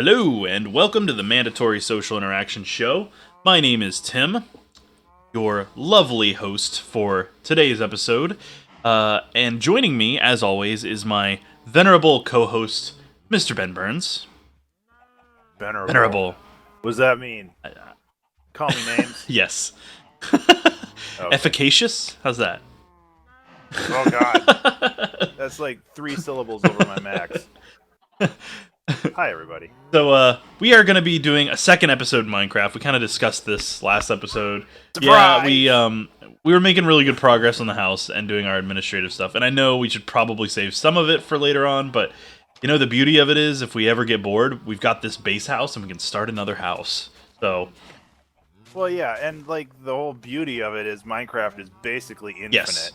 Hello, and welcome to the Mandatory Social Interaction Show. My name is Tim, your lovely host for today's episode. And joining me, as always, is my venerable co-host, Mr. Ben Burns. Venerable. Venerable. What does that mean? Call me names. Yes. Okay. Efficacious? How's that? Oh god. That's like 3 syllables over my max. Hi everybody. So, we are going to be doing a second episode in Minecraft. We kind of discussed this last episode. Surprise! Yeah, we were making really good progress on the house and doing our administrative stuff. And I know we should probably save some of it for later on, but you know the beauty of it is if we ever get bored, we've got this base house and we can start another house. So, Well, yeah, and like the whole beauty of it is Minecraft is basically infinite. yes.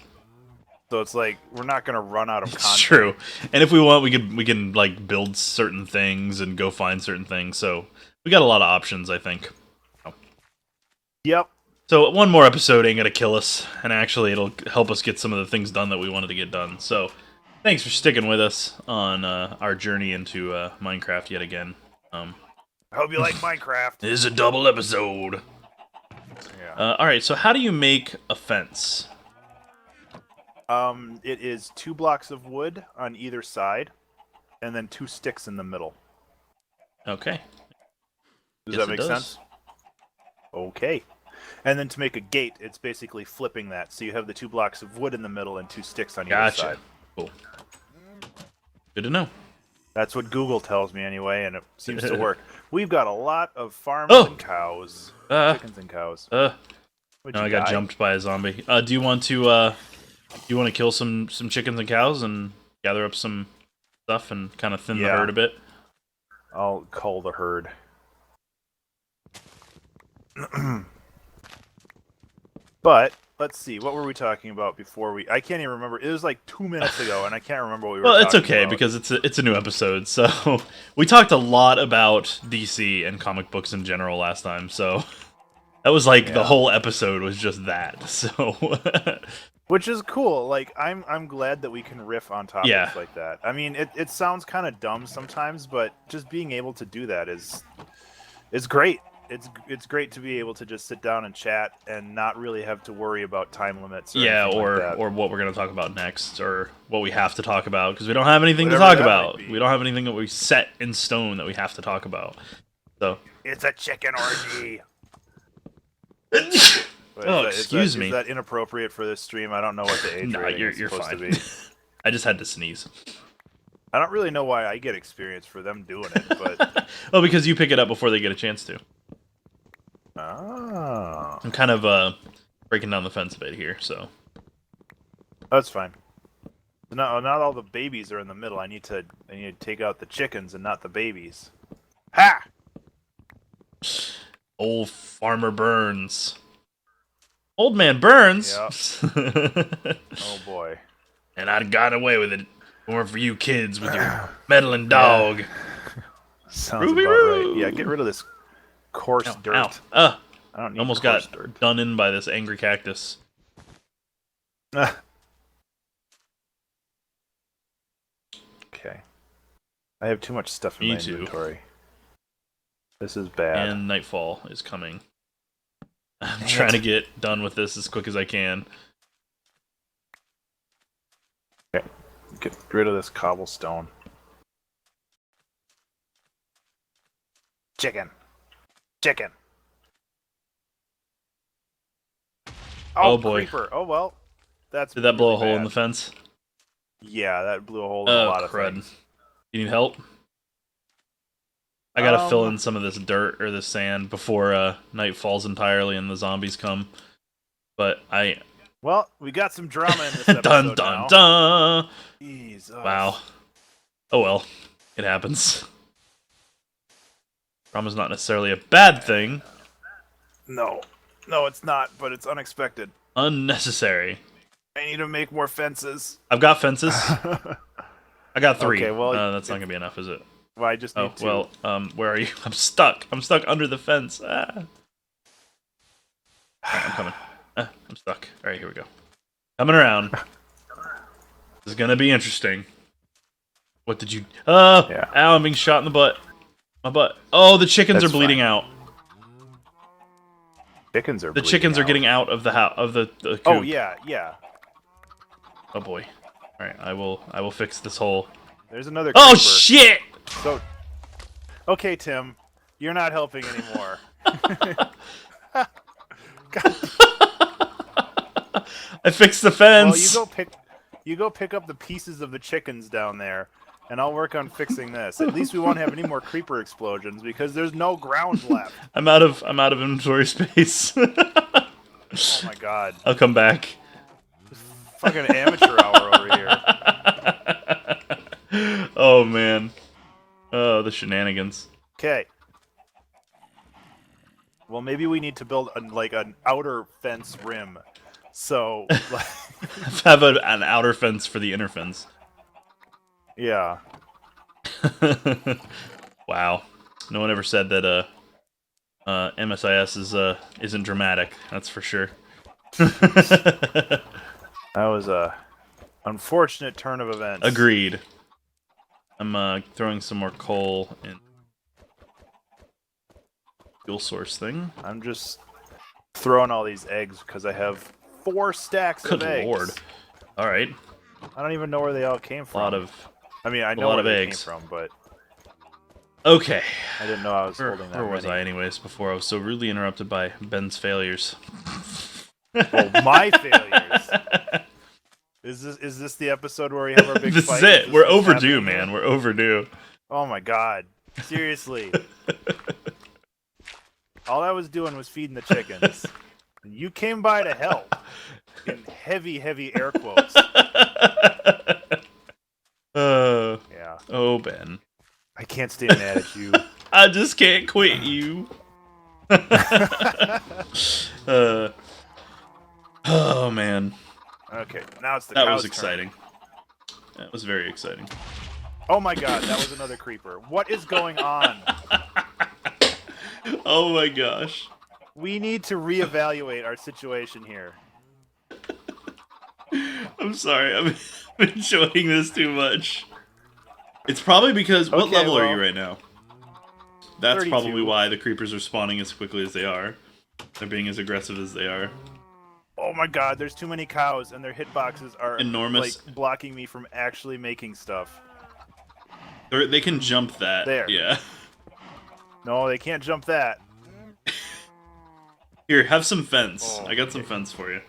So it's like we're not going to run out of content. It's true. And if we want, we can like build certain things and go find certain things. So, we got a lot of options, I think. Yep. So one more episode ain't gonna kill us, and actually it'll help us get some of the things done that we wanted to get done. So thanks for sticking with us on our journey into Minecraft yet again. I hope you like Minecraft. This is a double episode. Yeah. Alright, so how do you make a fence? It is 2 blocks of wood on either side, and then 2 sticks in the middle. Okay. Does Yes, that it make sense? Okay. And then to make a gate, it's basically flipping that. So you have the 2 blocks of wood in the middle and 2 sticks on either Gotcha. side. Cool. Good to know. That's what Google tells me anyway, and it seems to work. We've got a lot of farms Oh! and cows. Chickens and cows. No, Would I you got die? jumped by a zombie. Do you want to kill some chickens and cows and gather up some stuff and kind of thin the Yeah. herd a bit? I'll cull the herd. But let's see, what were we talking about before we? I can't even remember. It was like 2 minutes ago, and I can't remember what we were. Well, it's talking okay about. because it's a new episode. So we talked a lot about DC and comic books in general last time. So that was like the Yeah. whole episode was just that. So Which is cool. Like I'm glad that we can riff on topics Yeah. like that. I mean, it sounds kind of dumb sometimes, but just being able to do that is great. It's great to be able to just sit down and chat and not really have to worry about time limits. Or yeah, anything or like that. or what we're gonna talk about next, or what we have to talk about because we don't have anything Whatever to talk that about. might be. We don't have anything that we set in stone that we have to talk about. So It's a chicken orgy. Oh, excuse me. Is that inappropriate for this stream? I don't know what the age nah, rating you're is you're supposed fine. to be. I just had to sneeze. I don't really know why I get experience for them doing it, but Oh, because you pick it up before they get a chance to. oh, I'm kind of breaking down the fence a bit here, so. that's fine. No, not all the babies are in the middle. I need to take out the chickens and not the babies. Ha! Old Farmer Burns. Old Man Burns? Oh boy. And I'd got away with it. More for you kids with your meddling dog. Sounds Ruby about Roo! right. Yeah, get rid of this coarse Ow, dirt. ow. I don't need Almost coarse got dirt. done in by this angry cactus. Okay. I have too much stuff in Me my too. inventory. This is bad. And nightfall is coming. I'm Dang trying it. to get done with this as quick as I can. Get rid of this cobblestone. Chicken. Chicken. Oh, boy. Creeper. Oh well. That's Did that blow a really hole in bad. the fence? Yeah, that blew a hole in a Oh, lot of crud. things. You need help? I gotta fill Um, in some of this dirt or this sand before night falls entirely and the zombies come. But I... Well, we got some drama in this episode dun dun now. dun! Jesus. Wow. Oh well. It happens. Drama's not necessarily a bad thing. No. No, it's not, but it's unexpected. Unnecessary. I need to make more fences. I've got fences. I got 3. Okay, well, that's not gonna be enough, is it? Well, I just need Oh, to. well, where are you? I'm stuck. I'm stuck under the fence. Ah. Alright, I'm coming. I'm stuck. Alright, here we go. Coming around. This is gonna be interesting. What did you... Yeah. Ow, I'm being shot in the butt. My butt. Oh, the chickens That's are bleeding fine. out. Chickens are. The chickens are getting out of the house of the coop. Oh yeah, yeah. Oh boy. All right, I will fix this hole. There's another. Oh creeper. shit! So, okay, Tim, you're not helping anymore. God. I fixed the Well, fence. you go pick up the pieces of the chickens down there, and I'll work on fixing this. At least we won't have any more creeper explosions because there's no ground left. I'm out of inventory space. Oh my god. I'll come back. Fucking amateur hour over here. Oh man. Oh, the shenanigans. Okay. Well, maybe we need to build an outer fence rim. So, Have an outer fence for the inner fence. yeah. Wow. No one ever said that MSIS isn't dramatic. That's for sure. That was a unfortunate turn of events. Agreed. I'm throwing some more coal in fuel source thing. I'm just throwing all these eggs because I have 4 stacks Good of eggs. lord. All right. I don't even know where they all came A from. lot of. I mean, I know lot where of they eggs. came from, but Okay. I didn't know I was holding that Where was many. I, anyways? Before I was so rudely interrupted by Ben's failures. Oh, my failures. Is this the episode where we have our big This fight? is it. We're what's overdue, happening here? man. We're overdue. Oh my god. Seriously. All I was doing was feeding the chickens. And you came by to help. In heavy, heavy air quotes. Yeah. Oh, Ben. I can't stay mad at you. I just can't quit you. Oh, man. Okay, now it's the That cow's was turn. exciting. That was very exciting. Oh my god, that was another creeper. What is going on? Oh my gosh. We need to reevaluate our situation here. I'm sorry. I'm enjoying this too much. It's probably because... What Okay, level are well, you right now? That's 32. probably why the creepers are spawning as quickly as they are. They're being as aggressive as they are. Oh my god, there's too many cows and their hitboxes are Enormous. like blocking me from actually making stuff. They can jump that. There. Yeah. No, they can't jump that. Here, have some fence. Oh, I got some fence for you.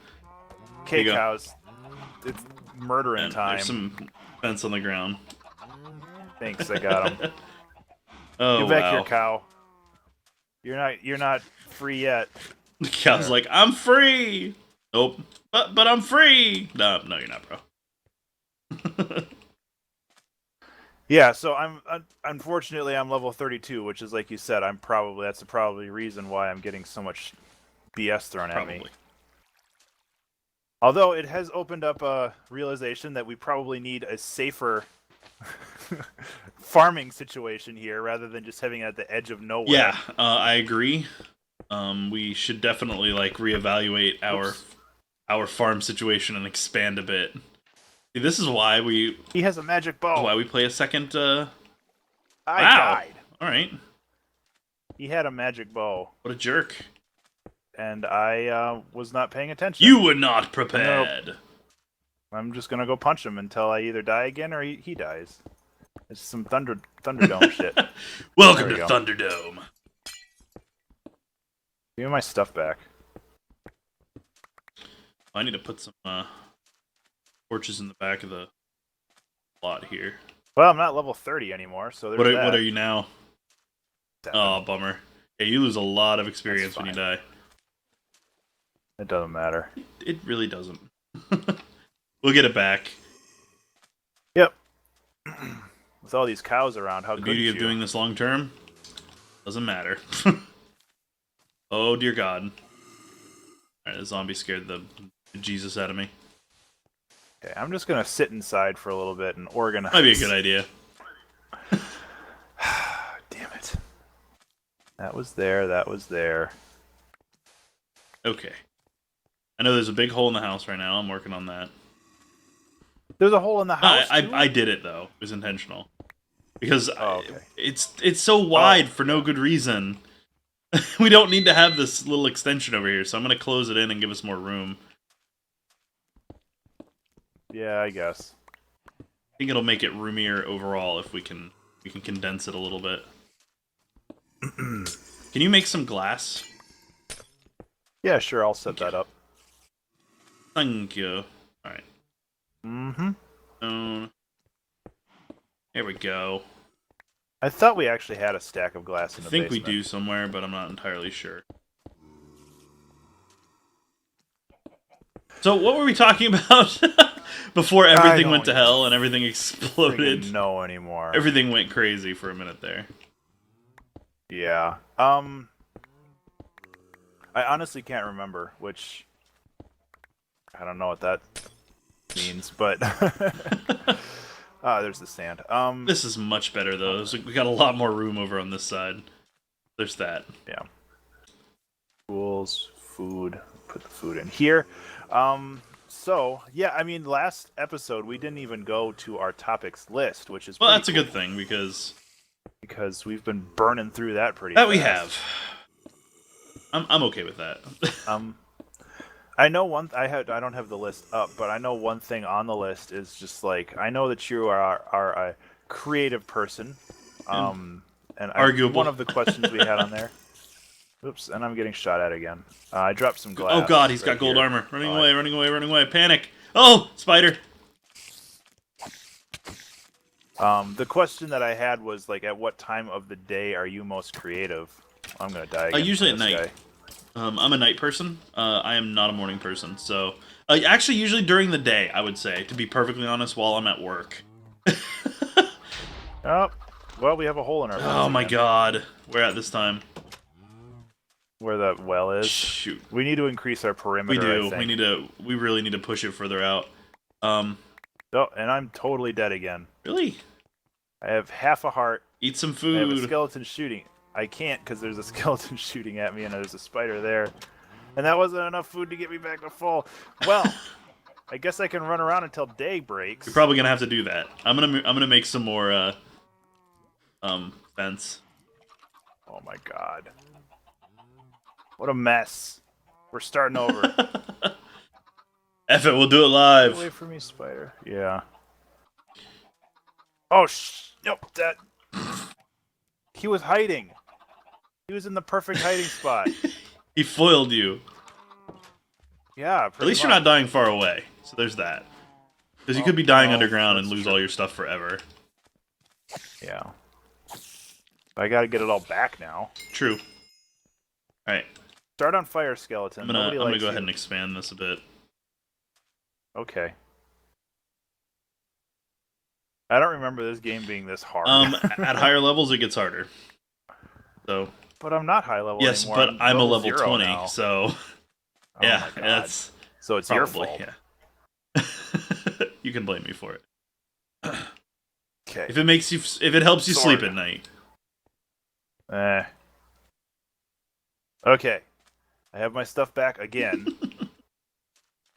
Okay, you go. cows. It's murdering And time. there's some fence on the ground. Thanks, I got them. Oh, Get back wow. here, cow. You're not free yet. The cow's like, I'm free! Nope. But I'm free! No, you're not, bro. Yeah, so unfortunately I'm level 32, which is like you said, that's probably reason why I'm getting so much BS thrown at me. Probably. Although it has opened up a realization that we probably need a safer farming situation here rather than just having it at the edge of nowhere. Yeah, I agree. We should definitely reevaluate our farm situation and expand a bit. See, this is why He has a magic bow. we play a second. I Wow. died. All right. He had a magic bow, What a jerk! and I was not paying attention. You were not prepared. I'm just gonna go punch him until I either die again or he dies. It's some Thunderdome shit. Welcome to There we go. Thunderdome. Give me my stuff back. I need to put some torches in the back of the lot here. Well, I'm not level 30 anymore, so there's What that. are you now? Seven. Oh, bummer. Yeah, you lose a lot of experience when you die. It doesn't matter. It really doesn't. We'll get it back. Yep. With all these cows around, how The good beauty is of you? doing this long term doesn't matter. Oh dear God! Alright, the zombie scared the Jesus out of me. Okay, I'm just gonna sit inside for a little bit and organize. Might be a good idea. Damn it. That was there. That was there. Okay. I know there's a big hole in the house right now. I'm working on that. There's a hole in the house. I too? did it though. It was intentional. because Oh, okay. it's so wide for no good reason. We don't need to have this little extension over here, so I'm gonna close it in and give us more room. Yeah, I guess. I think it'll make it roomier overall if we can condense it a little bit. Can you make some glass? Yeah, sure. I'll set that up. Thank you. All right. Mm-hmm. There we go. I thought we actually had a stack of glass in the I think basement. we do somewhere, but I'm not entirely sure. So what were we talking about before everything went to hell and everything exploded? Friggin' know anymore. Everything went crazy for a minute there. Yeah. I honestly can't remember, which I don't know what that means, but there's the sand. This is much better though. So we got a lot more room over on this side. There's that. Yeah. Tools, food. Put the food in here. So yeah, I mean, last episode we didn't even go to our topics list, which is well, pretty that's cool a good thing because we've been burning through that pretty. That fast. we have. I'm okay with that. I know I don't have the list up, but I know one thing on the list is just like I know that you are a creative person, and arguable. one of the questions we had on there. Oops, and I'm getting shot at again. I dropped some glass. Oh god, he's got gold armor. Running away. Panic. Oh, spider. The question that I had was like, at what time of the day are you most creative? I'm gonna die again. Usually at night. I'm a night person. I am not a morning person. So, actually, usually during the day, I would say, to be perfectly honest, while I'm at work. Oh, well, we have a hole in our. Oh my god, we're at this time. Where the well is. Shoot. We need to increase our perimeter. We do. I think. We really need to push it further out. Oh, and I'm totally dead again. Really? I have half a heart. Eat some I have a food. skeleton shooting. I can't because there's a skeleton shooting at me and there's a spider there. And that wasn't enough food to get me back to full. Well, I guess I can run around until day breaks. You're probably gonna have to do that. I'm gonna make some more fence. Oh my god. What a mess. We're starting over. F it, we'll do it Get live. away from me, spider. Yeah. Oh, nope, that... He was hiding. He was in the perfect hiding spot. He foiled you. Yeah, At least you're not dying far away, so there's that. Because you could be dying underground and lose true. all your stuff forever. Yeah. I gotta get it all back now. True. Alright. Start on fire, skeleton. I'm gonna go ahead and expand this a bit. Okay. I don't remember this game being this hard. At higher levels it gets harder. So. But I'm not high level yes, anymore. but I'm a level 20, now. so. Oh yeah, my God. that's. So it's probably, your fault. Yeah. You can blame me for it. Okay. If it helps you sleep at night. Okay. I have my stuff back again.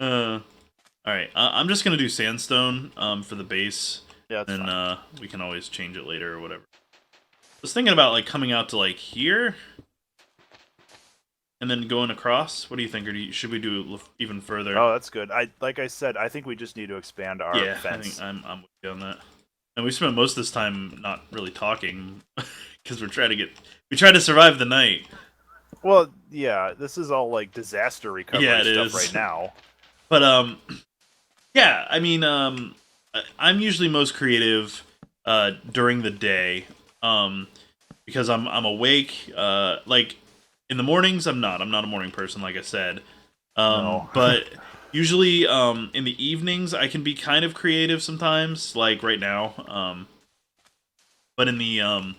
Alright, I'm just gonna do sandstone for the base. Yeah, that's and fine. we can always change it later or whatever. I was thinking about like coming out to like here and then going across. What do you think? Or should we do even further? Oh, that's good. Like I said, I think we just need to expand our yeah, fence. I think I'm with you on that. And we spent most of this time not really talking because we tried to survive the night. Well, yeah, this is all like disaster recovery stuff right now. But yeah, I mean, I'm usually most creative during the day because I'm awake. Like in the mornings, I'm not a morning person, like I said. No. But usually in the evenings, I can be kind of creative sometimes, like right now. But in the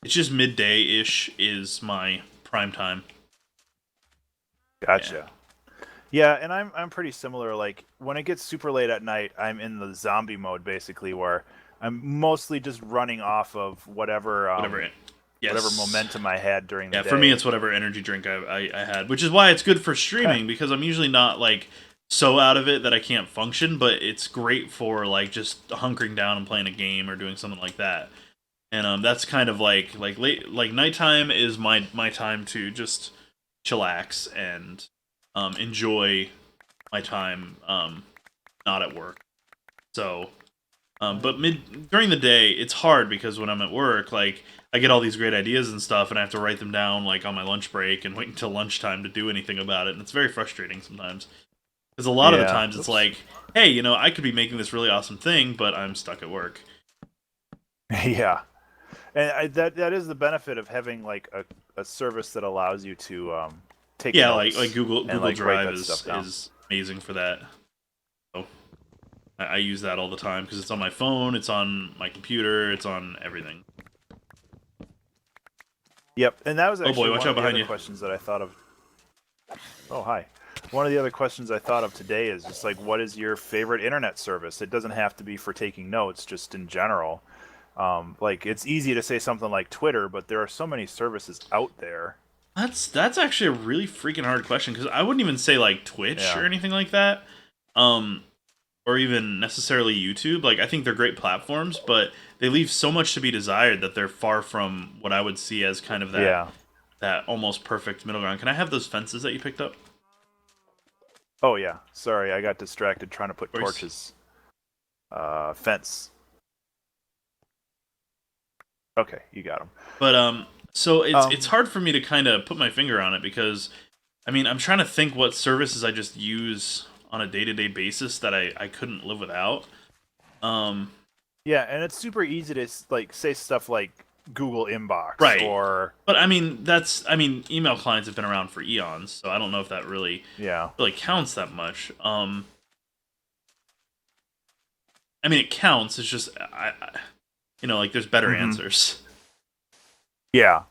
it's just midday-ish is my prime time. Gotcha. Yeah, and I'm pretty similar. Like when it gets super late at night, I'm in the zombie mode basically, where I'm mostly just running off of whatever momentum I had during the day. Yeah, for me, it's whatever energy drink I had, which is why it's good for streaming because I'm usually not like so out of it that I can't function, but it's great for like just hunkering down and playing a game or doing something like that. and that's kind of like nighttime is my time to just chillax and enjoy my time not at work. So but during the day, it's hard because when I'm at work, like I get all these great ideas and stuff, and I have to write them down like on my lunch break and wait until lunchtime to do anything about it, and it's very frustrating sometimes. Because a lot of the Yeah. times it's Oops. like, hey, I could be making this really awesome thing, but I'm stuck at work. Yeah. And that is the benefit of having like a service that allows you to take Yeah, like notes Google and Google like write Drive that stuff down. is amazing for that. So I use that all the time because it's on my phone, it's on my computer, it's on everything. Yep, and that was Oh boy, actually watch one out of the behind other you. questions that I thought of. Oh, hi. One of the other questions I thought of today is just like, what is your favorite internet service? It doesn't have to be for taking notes, just in general. Like, it's easy to say something like Twitter, but there are so many services out there. That's actually a really freaking hard question because I wouldn't even say like Twitch or Yeah. anything like that, um, or even necessarily YouTube. Like I think they're great platforms, but they leave so much to be desired that they're far from what I would see as kind of Yeah. that almost perfect middle ground. Can I have those fences that you picked up? Oh, yeah. Sorry, I got distracted trying to put Of course. torches. Fence. Okay, you got them. But so it's Um, hard for me to kind of put my finger on it because I mean I'm trying to think what services I just use on a day to day basis that I couldn't live without. Um, yeah, and it's super easy to like say stuff like Google Inbox right. or But I mean email clients have been around for eons, so I don't know if that yeah. really counts that much. I mean it counts. It's just like there's better Hmm. answers. Yeah.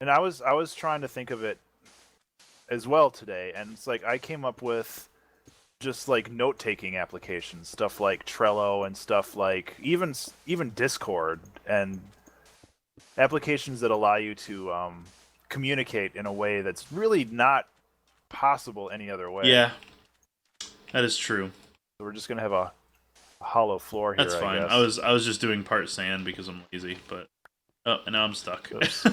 And I was trying to think of it as well today, and it's like I came up with just like note-taking applications, stuff like Trello and stuff like even Discord and applications that allow you to communicate in a way that's really not possible any other way. Yeah, that is true. So we're just gonna have a hollow floor That's here, I fine. guess. I was just doing part sand because I'm lazy, but oh, and now I'm stuck. Oops.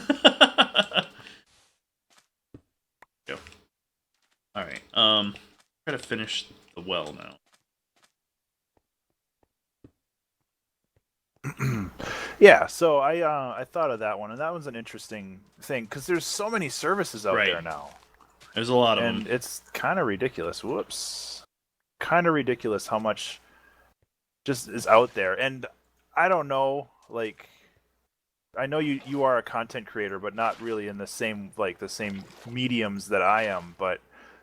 Go. All right. Try to finish the well now. Yeah, so I thought of that one, and that one's an interesting thing because there's so many services out Right. there now, There's a lot of and them. it's kind of ridiculous. Whoops, kind of ridiculous how much just is out there, and I don't know, like I know you are a content creator, but not really in the same mediums that I am, but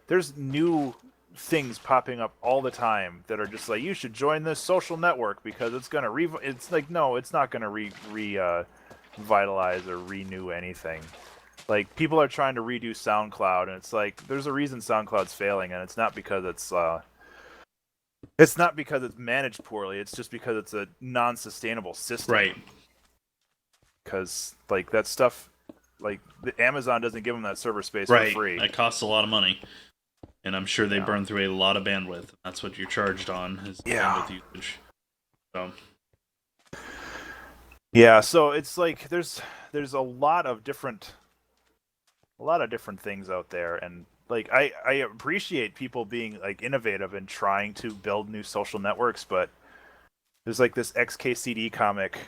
there's new things popping up all the time that are just like you should join this social network because it's gonna it's like no, it's not gonna revitalize or renew anything. Like people are trying to redo SoundCloud, and it's like there's a reason SoundCloud's failing, and it's not because it's managed poorly. It's just because it's a non-sustainable system. Right. Because like that stuff, like the Amazon doesn't give them that server space Right. for free. That costs a lot of money, and I'm sure they Yeah. burn through a lot of bandwidth. That's what you're charged on is Yeah. bandwidth usage. So Yeah, so it's like there's a lot of different things out there, and like I appreciate people being like innovative and trying to build new social networks, but there's like this XKCD comic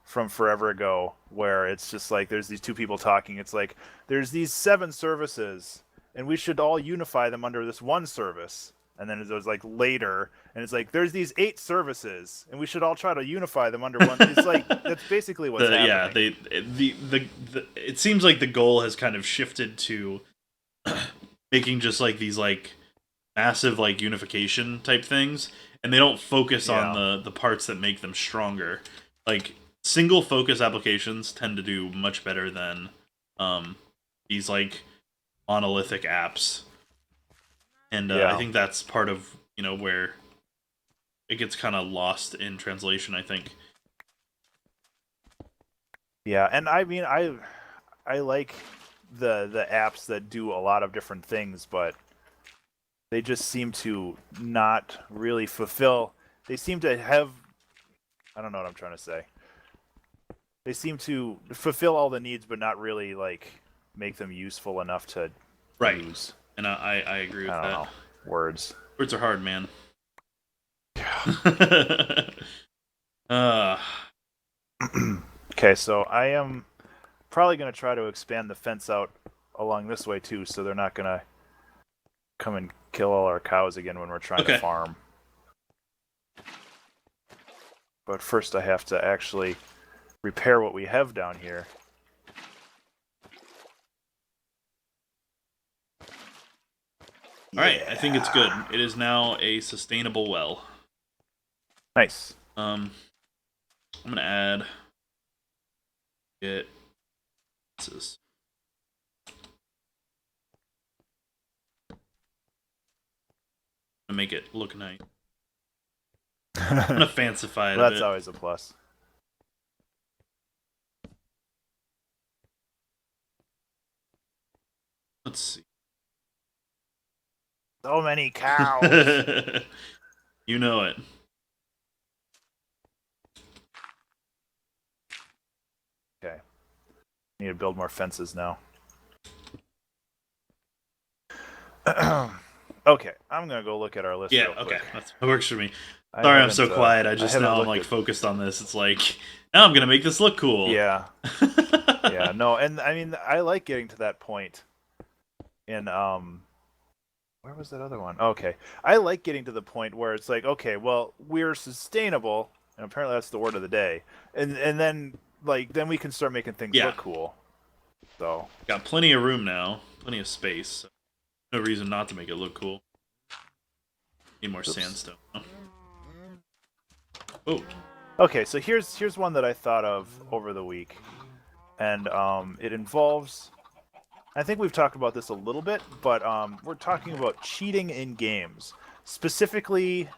from forever ago where it's just like there's these two people talking. It's like there's these 7 services and we should all unify them under this one service. And then it was like later, and it's like there's these 8 services, and we should all try to unify them under one. It's like that's basically what's happening. it seems like the goal has kind of shifted to making just like these like massive like unification type things, and they don't focus on Yeah. the parts that make them stronger. Like single focus applications tend to do much better than these like monolithic apps, and I Yeah. think that's part of where it gets kind of lost in translation. I think. Yeah, and I mean I like the apps that do a lot of different things, but they just seem to not really fulfill. They seem to have I don't know what I'm trying to say. they seem to fulfill all the needs, but not really like make them useful enough to Right. use. And I agree with I don't that. know. Words. Words are hard, man. Okay, so I am probably going to try to expand the fence out along this way too, so they're not going to come and kill all our cows again when we're trying to farm. But first I have to actually repair what we have down here. Alright, I think it's good. It is now a sustainable well. Nice. I'm gonna add it. To make it look nice. I'm gonna fancify it. Well, a that's bit. always a plus. Let's see. So many cows. You know it. Okay. Need to build more fences now. Okay, I'm gonna go look at our list. Yeah, real quick. okay. That works for me. Sorry I'm so quiet. I just now I'm like focused on this. It's like, now I'm gonna make this look cool. Yeah. Yeah, no, and I mean I like getting to that point in where was that other one? Okay. I like getting to the point where it's like, okay, well, we're sustainable, and apparently that's the word of the day. And then like then we can start making things look cool. So got plenty of room now, plenty of space. So no reason not to make it look cool. Need more sandstone. Oh. Okay, so here's one that I thought of over the week, and it involves. I think we've talked about this a little bit, but we're talking about cheating in games, specifically,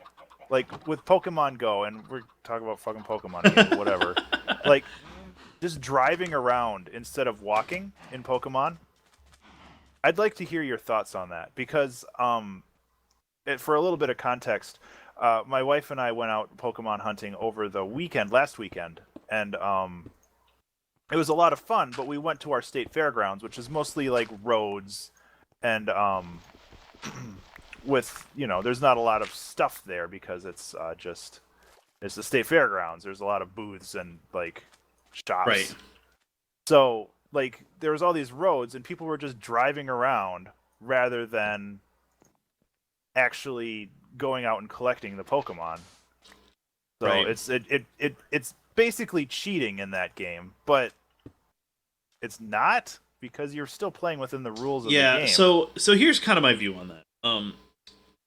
like with Pokemon Go, and we're talking about fucking Pokemon again, whatever. Like, just driving around instead of walking in Pokemon. I'd like to hear your thoughts on that because, for a little bit of context, my wife and I went out Pokemon hunting over the weekend, last weekend, and it was a lot of fun. But we went to our state fairgrounds, which is mostly like roads, and with there's not a lot of stuff there because it's the state fairgrounds. There's a lot of booths and like shops. Right. So like there was all these roads, and people were just driving around rather than actually going out and collecting the Pokemon. So it's basically cheating in that game, but it's not because you're still playing within the rules of the game. Yeah, so here's kind of my view on that.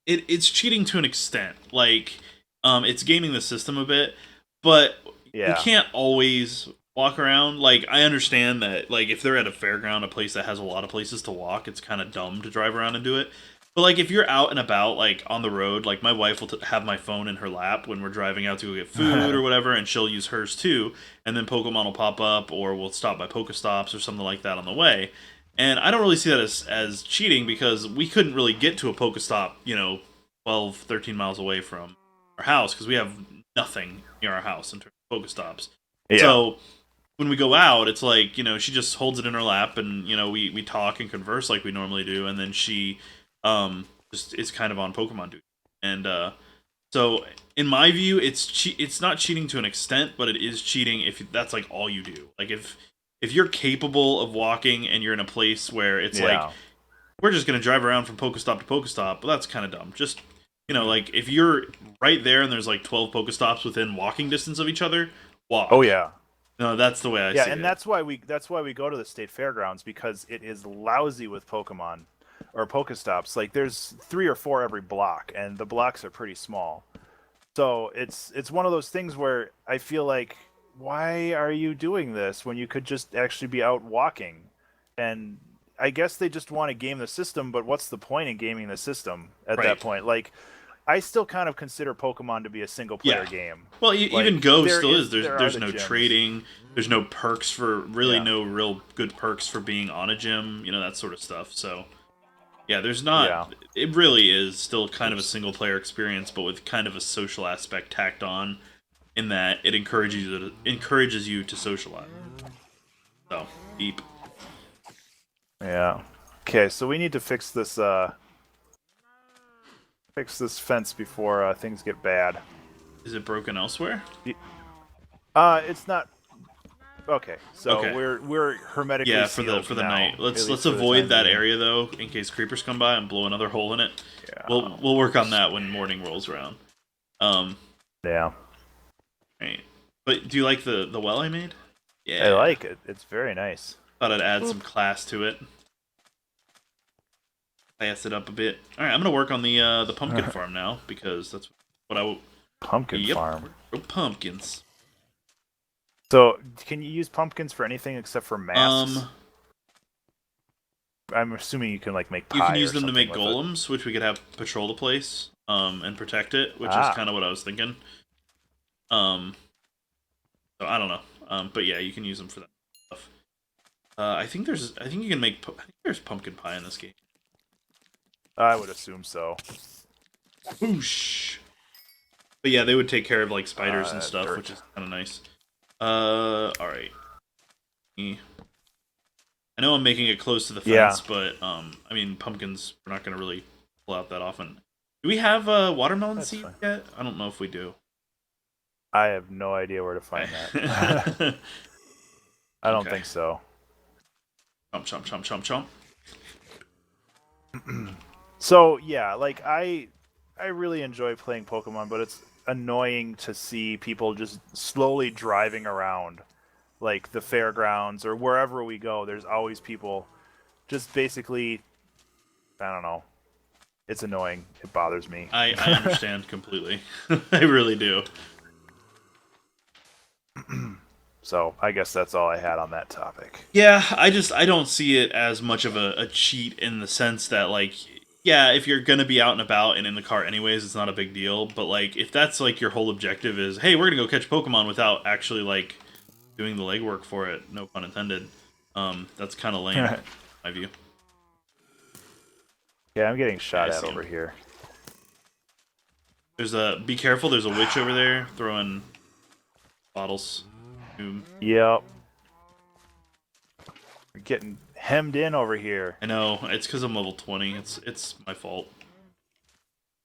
It's cheating to an extent. Like, it's gaming the system a bit, but you can't always walk around. Like, I understand that, like, if they're at a fairground, a place that has a lot of places to walk, it's kind of dumb to drive around and do it. But, like, if you're out and about, like, on the road, like, my wife will have my phone in her lap when we're driving out to go get food or whatever, and she'll use hers too, and then Pokemon will pop up, or we'll stop by Pokestops or something like that on the way. And I don't really see that as cheating, because we couldn't really get to a Pokestop, 12, 13 miles away from our house, because we have nothing near our house in terms of Pokestops. Yeah. So when we go out, it's like, she just holds it in her lap, and, we talk and converse like we normally do, and then she just is kind of on Pokemon duty. And so in my view, it's not cheating to an extent, but it is cheating if that's like all you do. Like if you're capable of walking and you're in a place where it's like, we're just gonna drive around from Pokestop to Pokestop, but that's kind of dumb. Just like if you're right there and there's like 12 Pokestops within walking distance of each other, walk. Oh yeah. No, that's the way I see it. Yeah, and that's why we go to the state fairgrounds, because it is lousy with Pokemon or Pokestops. Like there's 3 or 4 every block, and the blocks are pretty small. So it's one of those things where I feel like, why are you doing this when you could just actually be out walking? And I guess they just want to game the system, but what's the point in gaming the system at that point? Like, I still kind of consider Pokemon to be a single player game. Well, even Go still is. There's no gyms. Trading. There's no perks for no real good perks for being on a gym. That sort of stuff. So yeah, there's not. Yeah. It really is still kind of a single player experience, but with kind of a social aspect tacked on. in that it encourages you to socialize. So, beep. Yeah. Okay, so we need to fix this fence before things get bad. Is it broken elsewhere? It's not. Okay, so Okay. we're hermetically Yeah, sealed for the now, night. at Let's least for the avoid time that being. area though, in case creepers come by and blow another hole in it. Yeah. We'll work on that when morning rolls around. Yeah. Right. But do you like the well I made? Yeah. I like it. It's very nice. Thought I'd add some class to it. Class it up a bit. All right, I'm gonna work on the pumpkin farm now because that's what I. Pumpkin Yep. farm. Grow pumpkins. So, can you use pumpkins for anything except for masks? Um, I'm assuming you can like make pie. you can use or them to something make with golems, which we could have patrol the place, and protect it, which is Ah. kind of what I was thinking. So I don't know. But yeah, you can use them for that stuff. I think you can make. I think there's pumpkin pie in this game. I would assume so. Whoosh. But yeah, they would take care of like spiders and stuff, dirt. which is kind of nice. All right. I know I'm making it close to the fence, but I mean pumpkins we're not gonna really pull out that often. Do we have watermelon That's seed fine. yet? I don't know if we do. I have no idea where to find that. I don't Okay. think so. Chomp chomp chomp chomp chomp. So yeah, like I really enjoy playing Pokemon, but it's annoying to see people just slowly driving around, like the fairgrounds or wherever we go. There's always people, just basically, I don't know. It's annoying. It bothers me. I understand completely. I really do. So I guess that's all I had on that topic. Yeah, I don't see it as much of a cheat in the sense that like yeah, if you're gonna be out and about and in the car anyways, it's not a big deal. But like if that's like your whole objective is, hey, we're gonna go catch Pokemon without actually like doing the legwork for it, no pun intended. That's kind of lame, in my view. Yeah, I'm getting shot Yeah, I at see over him. here. Be careful. There's a witch over there throwing bottles. Boom. Yep. We're getting hemmed in over here. I know it's because I'm level 20. It's my fault.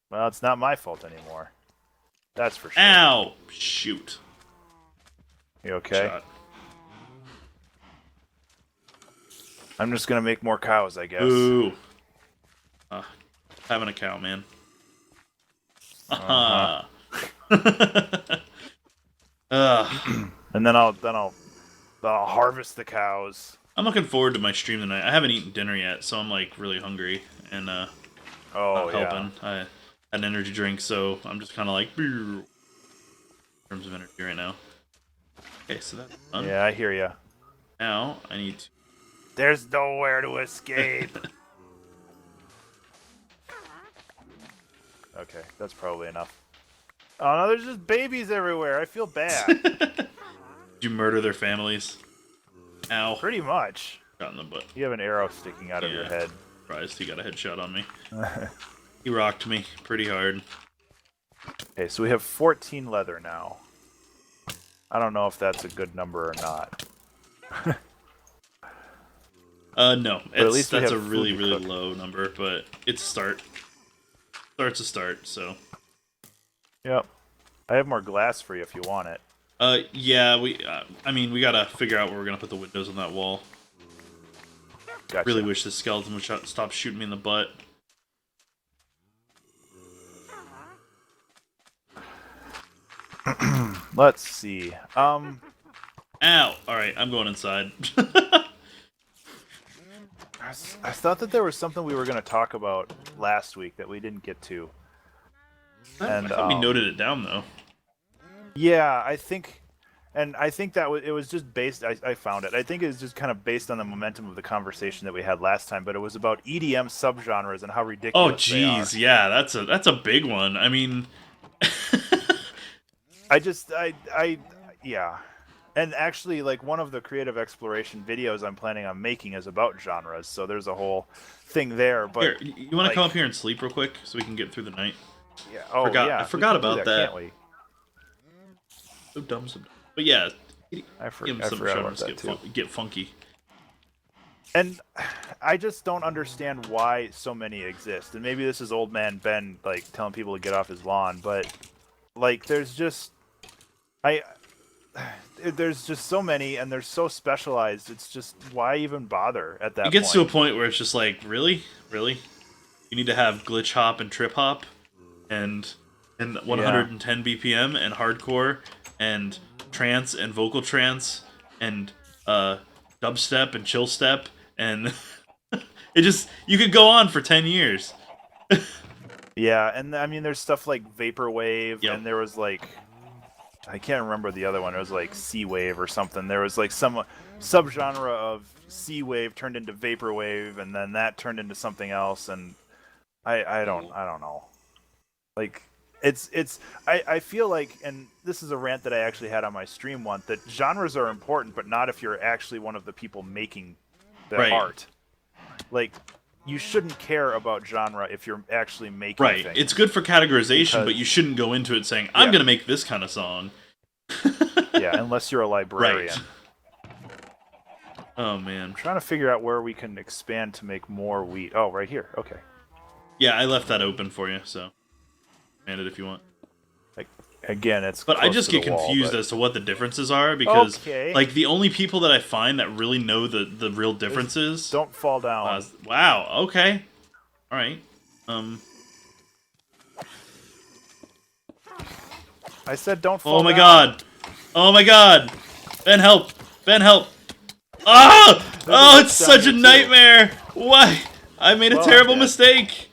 Well, it's not my fault anymore. That's for sure. Ow! Shoot. You okay? Shot. I'm just gonna make more cows, I guess. Ooh. Having a cow, man. Uh-huh. And then I'll harvest the cows. I'm looking forward to my stream tonight. I haven't eaten dinner yet, so I'm like really hungry and not helping. I had an energy drink, so I'm just kind of like in terms of energy right now. Okay, so that's done. Yeah, I hear ya. Now I need to. There's nowhere to escape. Okay, that's probably enough. Oh no, there's just babies everywhere. I feel bad. Did you murder their families? Ow. Pretty much. Got in the butt. You have an arrow sticking out of your Yeah. head. Surprised he got a headshot on me. He rocked me pretty hard. Okay, so we have 14 leather now. I don't know if that's a good number or not. No, at least we that's a have food really to really cook. low number, but it's start. Start's a start, so. Yep. I have more glass for you if you want it. Yeah, I mean, we gotta figure out where we're gonna put the windows on that wall. Gotcha. Really wish this skeleton would stop shooting me in the butt. Let's see. Ow! Alright, I'm going inside. I thought that there was something we were going to talk about last week that we didn't get to. I thought we noted it down, though. Yeah, I think that it was just based. I found it. I think it was just kind of based on the momentum of the conversation that we had last time. But it was about EDM subgenres and how ridiculous. Oh, jeez, yeah, that's a big one. I mean, yeah. And actually, like one of the creative exploration videos I'm planning on making is about genres. So there's a whole thing there. But here, you want to come up here and sleep real quick so we can get through the night? Yeah. Oh, I yeah. forgot we can do about that. Can't we? So dumb, so dumb. But yeah, I EDM forgot about subgenres that too. get funky. And I just don't understand why so many exist. And maybe this is old man Ben like telling people to get off his lawn, but like there's just I there's just so many and they're so specialized. It's just why even bother at that It gets point? to a point where it's just like, really, really, you need to have glitch hop and trip hop, and 110 BPM and hardcore and trance and vocal trance and dubstep and chill step and it just you could go on for 10 years. Yeah, and I mean there's stuff like vaporwave Yep. and there was like I can't remember the other one. It was like sea wave or something. There was like some subgenre of sea wave turned into vaporwave, and then that turned into something else. And I don't know. Like I feel like, and this is a rant that I actually had on my stream once, that genres are important, but not if you're actually one of the people making the Right. art. Like you shouldn't care about genre if you're actually making Right. things. It's good for categorization, but you shouldn't go into it saying, I'm going to make this kind of song. Yeah, unless you're a librarian. Right. Oh, man. I'm trying to figure out where we can expand to make more wheat. Oh, right here. Okay. Yeah, I left that open for you, so expand it if you want. Like, again, it's But I close just to get the wall, confused but- as to what the differences are because, Okay. like, the only people that I find that really know the real differences. Don't fall down. Wow. Okay. All right. I said don't fall Oh my down. god. Oh my god. Ben, help. Ben, help. Ah! Oh, it's down such a here, too. nightmare. Why? I made a Well, terrible yeah. mistake.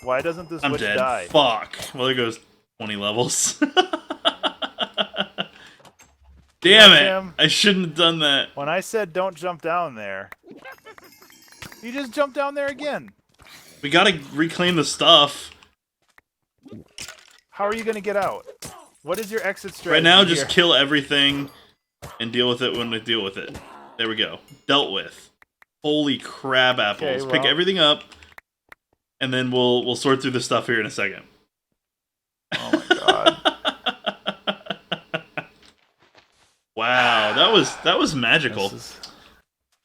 Why doesn't this I'm witch dead. die? Fuck. Well, there goes 20 levels. Damn it. Tim. I shouldn't have done that. When I said don't jump down there, you just jumped down there again. We gotta reclaim the stuff. How are you gonna get out? What is your exit strategy? Right now, just here? kill everything and deal with it when we deal with it. There we go. Dealt with. Holy crab apples. Okay, Pick well- everything up, and then we'll sort through the stuff here in a second. Oh my god. Wow, that was magical.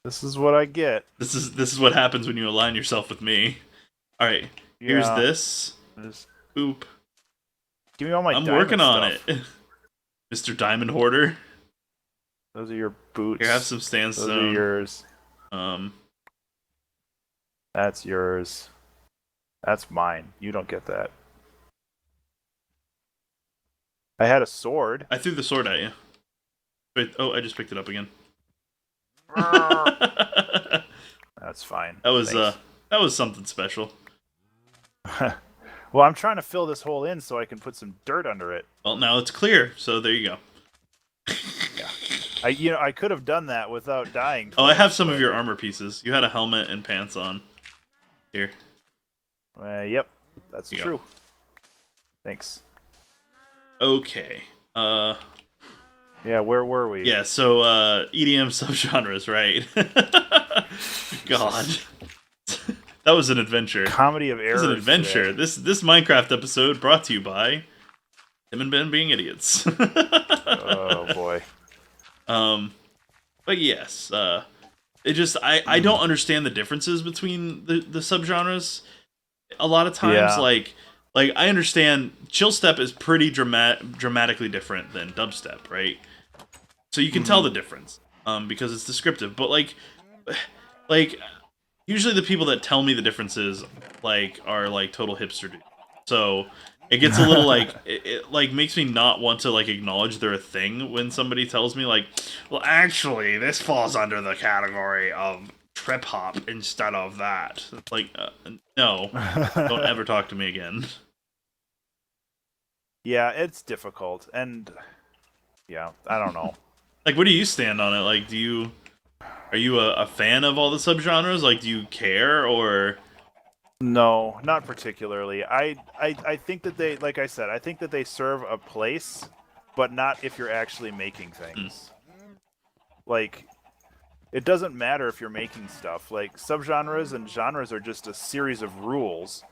This is what I get. This is what happens when you align yourself with me. All right, here's Yeah. this. Just Oop. give me all my I'm diamond working on stuff. it. Mr. Diamond Hoarder. Those are your boots. Here, have some Those are sandstone. yours. That's yours. That's mine. You don't get that. I had a sword. I threw the sword at you. Wait, oh, I just picked it up again. That's fine. That was Thanks. that was something special. Well, I'm trying to fill this hole in so I can put some dirt under it. Well, now it's clear, so there you go. I could have done that without dying. Oh, I have twice, some of but- your armor pieces. You had a helmet and pants on. Here. Yep, that's You go. true. Thanks. Okay. Yeah, where were we? Yeah, so EDM subgenres, right? God. That was an adventure. Comedy of This errors. is an adventure. today. This Minecraft episode brought to you by Tim and Ben being idiots. Oh boy. But yes, it just I don't understand the differences between the subgenres. A lot of times, Yeah. like I understand chill step is pretty dramatically different than dubstep, right? So you can tell the difference, because it's descriptive. But like usually the people that tell me the differences are like total hipster dudes. So it gets a little it like makes me not want to like acknowledge they're a thing when somebody tells me like, well, actually this falls under the category of trip hop instead of that. Like, no, don't ever talk to me again. Yeah, it's difficult, and yeah, I don't know. Like, where do you stand on it? Like, are you a fan of all the subgenres? Like, do you care or? No, not particularly. I think that they, like I said, I think that they serve a place, but not if you're actually making things. Like, it doesn't matter if you're making stuff. Like, subgenres and genres are just a series of rules,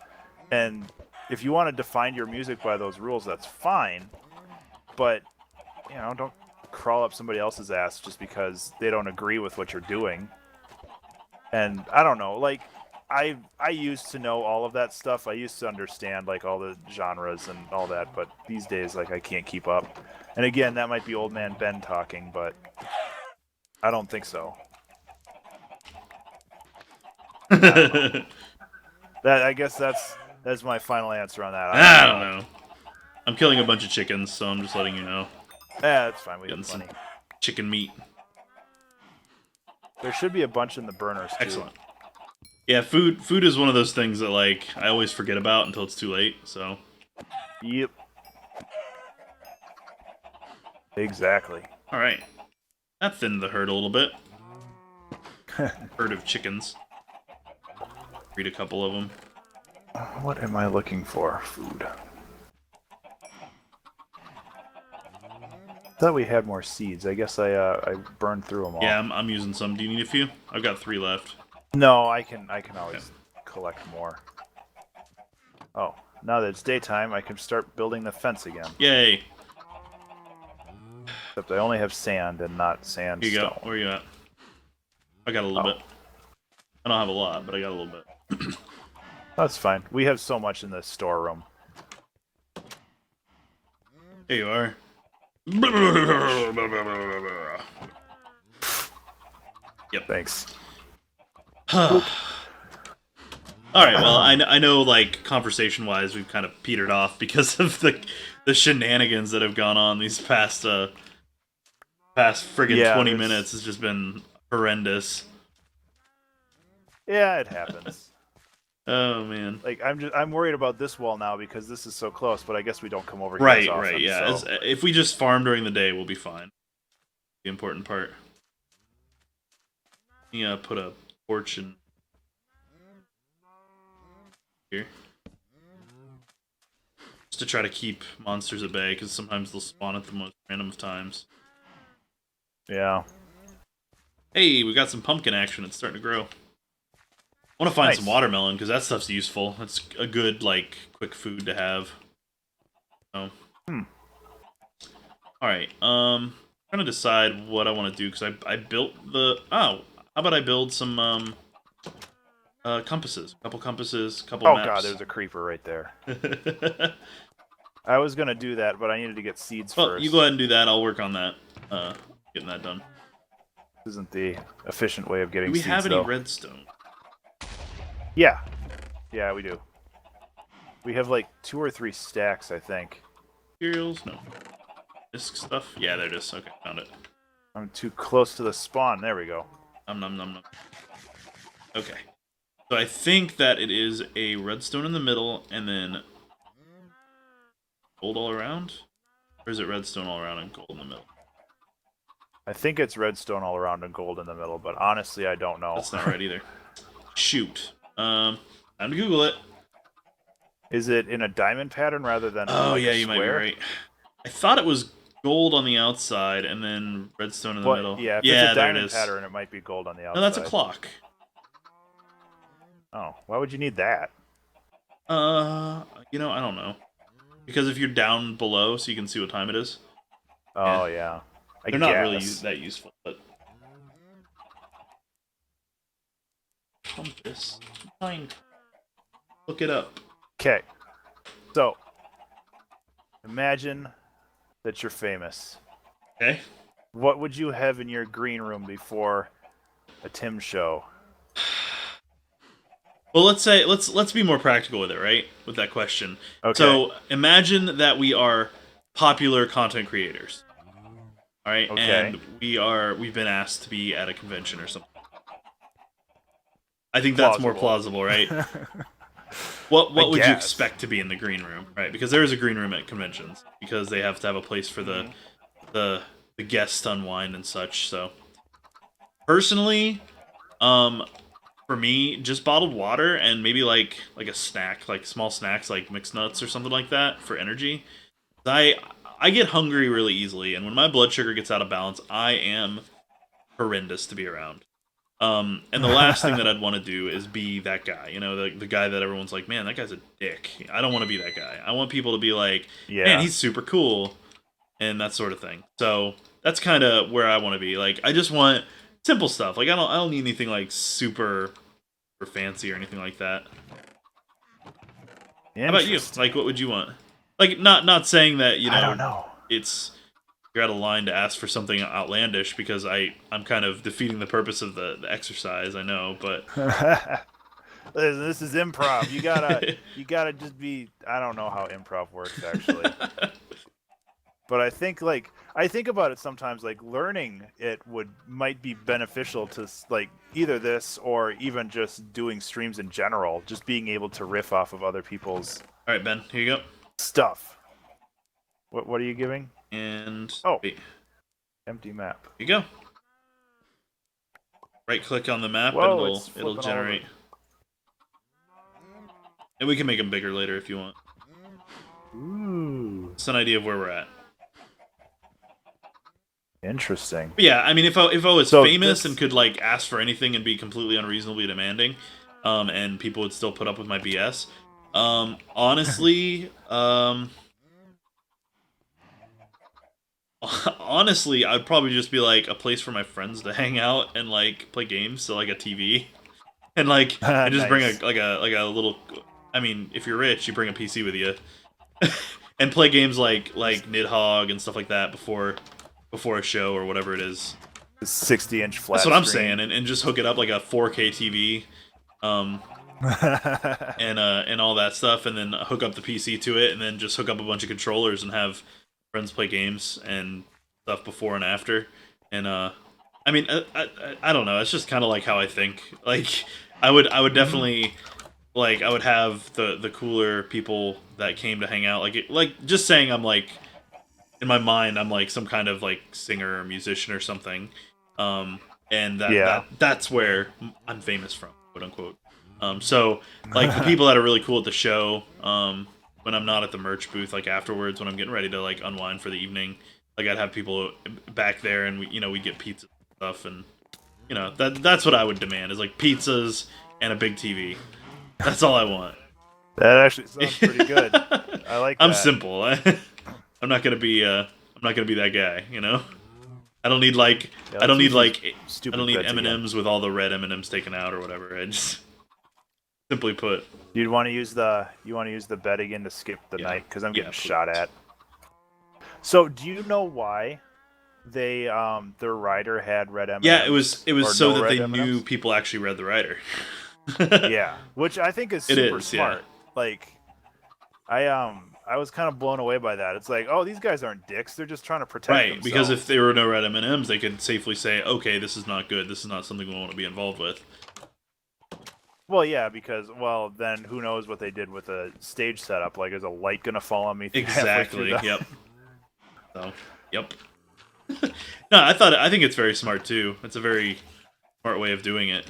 and if you want to define your music by those rules, that's fine. But don't crawl up somebody else's ass just because they don't agree with what you're doing. And I don't know, like I used to know all of that stuff. I used to understand like all the genres and all that, but these days like I can't keep up. And again, that might be old man Ben talking, but I don't think so. I guess that's my final answer on that. I don't know. I'm killing a bunch of chickens, so I'm just letting you know. Yeah, that's fine. We Getting have plenty. some chicken meat. There should be a bunch in the burners too. Excellent. Yeah, food is one of those things that like I always forget about until it's too late. So. Yep. Exactly. All right. That thinned the herd a little bit. Herd of chickens. Breed a couple of them. What am I looking for? Food. Thought we had more seeds. I guess I burned through them all. Yeah, I'm using some. Do you need a few? I've got 3 left. No, I can always collect more. Oh, now that it's daytime, I can start building the fence again. Yay! Except I only have sand and not sandstone. Here you go. Where are you at? I got a little bit. I don't have a lot, but I got a little bit. That's fine. We have so much in the storeroom. There you are. Yep. Thanks. All right. Well, I know. Like conversation-wise, we've kind of petered off because of the shenanigans that have gone on these past friggin' 20 minutes. Has just been horrendous. Yeah, it happens. Oh man. Like I'm worried about this wall now because this is so close, but I guess we don't come over here Right, as often, right, yeah. So. If we just farm during the day, we'll be fine. The important part. Yeah, put a porch in here. Just to try to keep monsters at bay, because sometimes they'll spawn at the most random of times. Yeah. Hey, we got some pumpkin action. It's starting to grow. I want to find some watermelon, because that stuff's useful. It's a good, like, quick food to have. So. Alright, trying to decide what I want to do, because I built the... Oh, how about I build some, compasses. A couple compasses, couple maps. Oh god, there's a creeper right there. I was gonna do that, but I needed to get seeds first. You go ahead and do that. I'll work on that, getting that done. This isn't the efficient way of getting seeds, seeds, do we have any though. redstone? Yeah. Yeah, we do. We have like 2 or 3 stacks, I think. Materials? No. Disc stuff? Yeah, there it is. Okay, found it. I'm too close to the spawn. There we go. Nom. Okay. So I think that it is a redstone in the middle, and then gold all around? Or is it redstone all around and gold in the middle? I think it's redstone all around and gold in the middle, but honestly, I don't know. That's not right either. Shoot. Time to Google it. Is it in a diamond pattern rather than like a you square? might be right. I thought it was gold on the outside and then redstone in the middle. Yeah, if yeah, it's a there diamond it is. pattern, it might be gold on the outside. No, that's a clock. Oh, why would you need that? I don't know. Because if you're down below, so you can see what time it is. Oh, yeah. They're not really that useful, but... Compass. Look it up. Okay. So, imagine that you're famous. Okay. What would you have in your green room before a Tim show? Well, let's be more practical with it, right? With that question. Okay. So, imagine that we are popular content creators. All right? Okay. And we've been asked to be at a convention or something. I think that's more plausible, right? What would you expect to be in the green room, right? Because there is a green room at conventions because they have to have a place for the guests to unwind and such. So, personally, for me, just bottled water and maybe like a snack, like small snacks like mixed nuts or something like that for energy. I get hungry really easily, and when my blood sugar gets out of balance, I am horrendous to be around. And the last thing that I'd want to do is be that guy, the guy that everyone's like, man, that guy's a dick. I don't want to be that guy. I want people to be like, man, Yeah. he's super cool, and that sort of thing. So that's kind of where I want to be. Like, I just want simple stuff. Like, I don't need anything like super fancy or anything like that. How about you? Like, what would you want? Like, not saying that I don't know. it's you're out of line to ask for something outlandish, because I'm kind of defeating the purpose of the exercise. I know, but Listen, this is improv. You gotta just be. I don't know how improv works actually, but I think about it sometimes. Like learning it might be beneficial to like either this or even just doing streams in general. Just being able to riff off of other people's. All right, Ben, here you go. Stuff. What are you giving? And wait. Empty map. Here you go. Right click on the map. Whoa, and it'll generate. And we can make them bigger later if you want. Ooh. It's an idea of where we're at. Interesting. But yeah, I mean, if I was famous and could like ask for anything and be completely unreasonably demanding, and people would still put up with my BS, honestly, honestly, I'd probably just be like a place for my friends to hang out and like play games, so like a TV, and like and just bring a little. I mean, if you're rich, you bring a PC with you, and play games like Nidhogg and stuff like that before a show or whatever it is. 60-inch flat. That's what I'm saying, and just hook it up like a 4K TV, and all that stuff, and then hook up the PC to it, and then just hook up a bunch of controllers and have friends play games and stuff before and after. And I mean, I don't know. It's just kind of like how I think. Like I would definitely like I would have the cooler people that came to hang out. Like just saying I'm like in my mind I'm like some kind of like singer or musician or something. And that's where I'm famous from, quote unquote. So like the people that are really cool at the show, when I'm not at the merch booth, like afterwards when I'm getting ready to like unwind for the evening, like I'd have people back there and we'd get pizza and stuff, and that's what I would demand, is like pizzas and a big TV. That's all I want. That actually sounds pretty good. I like that. I'm simple. I'm not gonna be that guy, I don't need like I don't need M&Ms with all the red M&Ms taken out or whatever. I just simply put. You want to use the bet again to skip the night, because I'm getting shot at. So do you know why they their rider had red M&Ms? Yeah, it was so that they M&Ms? knew people actually read the rider. Yeah, which I think is super smart. Yeah. Like I was kind of blown away by that. It's like, oh, these guys aren't dicks. They're just trying to protect themselves. Because if there were no red M&Ms, they could safely say, okay, this is not good. This is not something we want to be involved with. Well, yeah, because, then who knows what they did with the stage setup. Like, is a light going to fall on me? Exactly, yep. So, yep. No, I think it's very smart, too. It's a very smart way of doing it.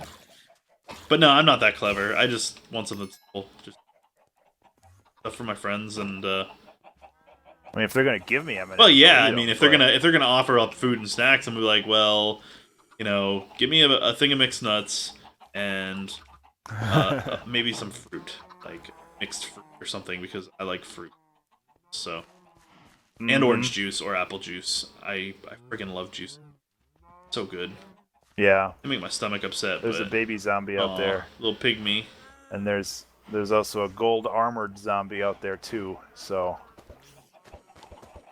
But no, I'm not that clever. I just want something simple. Just stuff for my friends, and I mean, if they're gonna give me M&Ms, well, yeah. I mean, if they're gonna offer up food and snacks, I'm gonna be like, well, give me a thing of mixed nuts and maybe some fruit, like mixed fruit or something, because I like fruit. So, and orange juice or apple juice. I freaking love juice. So good. Yeah. It make my stomach upset. There's a baby zombie out there. Little pygmy. And there's also a gold armored zombie out there too. So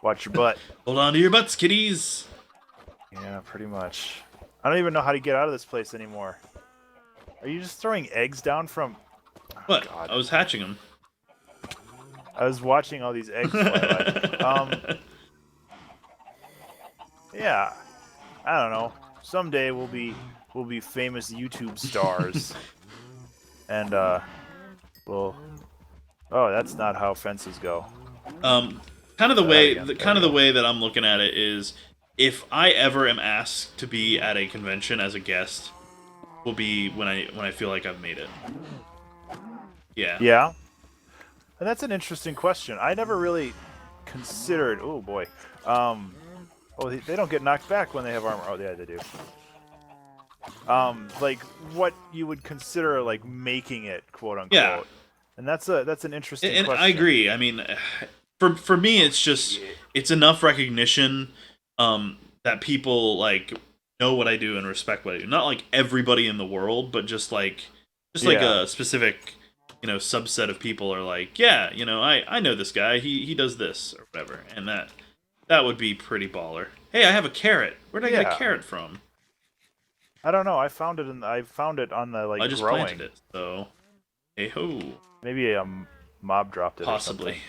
watch your butt. Hold on to your butts, kitties. Yeah, pretty much. I don't even know how to get out of this place anymore. Are you just throwing eggs down from? Oh, what? God. I was hatching them. I was watching all these eggs fly by. Yeah. I don't know. Someday we'll be famous YouTube stars. And well, oh, that's not how fences go. Kind of the way that I'm looking at it is, if I ever am asked to be at a convention as a guest, will be when I feel like I've made it. Yeah. Yeah. And that's an interesting question. I never really considered. Oh boy. Oh, they don't get knocked back when they have armor. Oh, yeah, they do. like what you would consider like making it, quote Yeah, unquote. And that's an interesting and I question. agree. I mean, for me, it's just it's enough recognition that people like know what I do and respect what I do. Not like everybody in the world, but just like Yeah. a specific subset of people are like, yeah, I know this guy. He does this or whatever, and that would be pretty baller. Hey, I have a carrot. Where did I get a Yeah. carrot from? I don't know. I found it on the I like just planted growing. it. So, hey ho, Maybe a mob dropped it or possibly. something.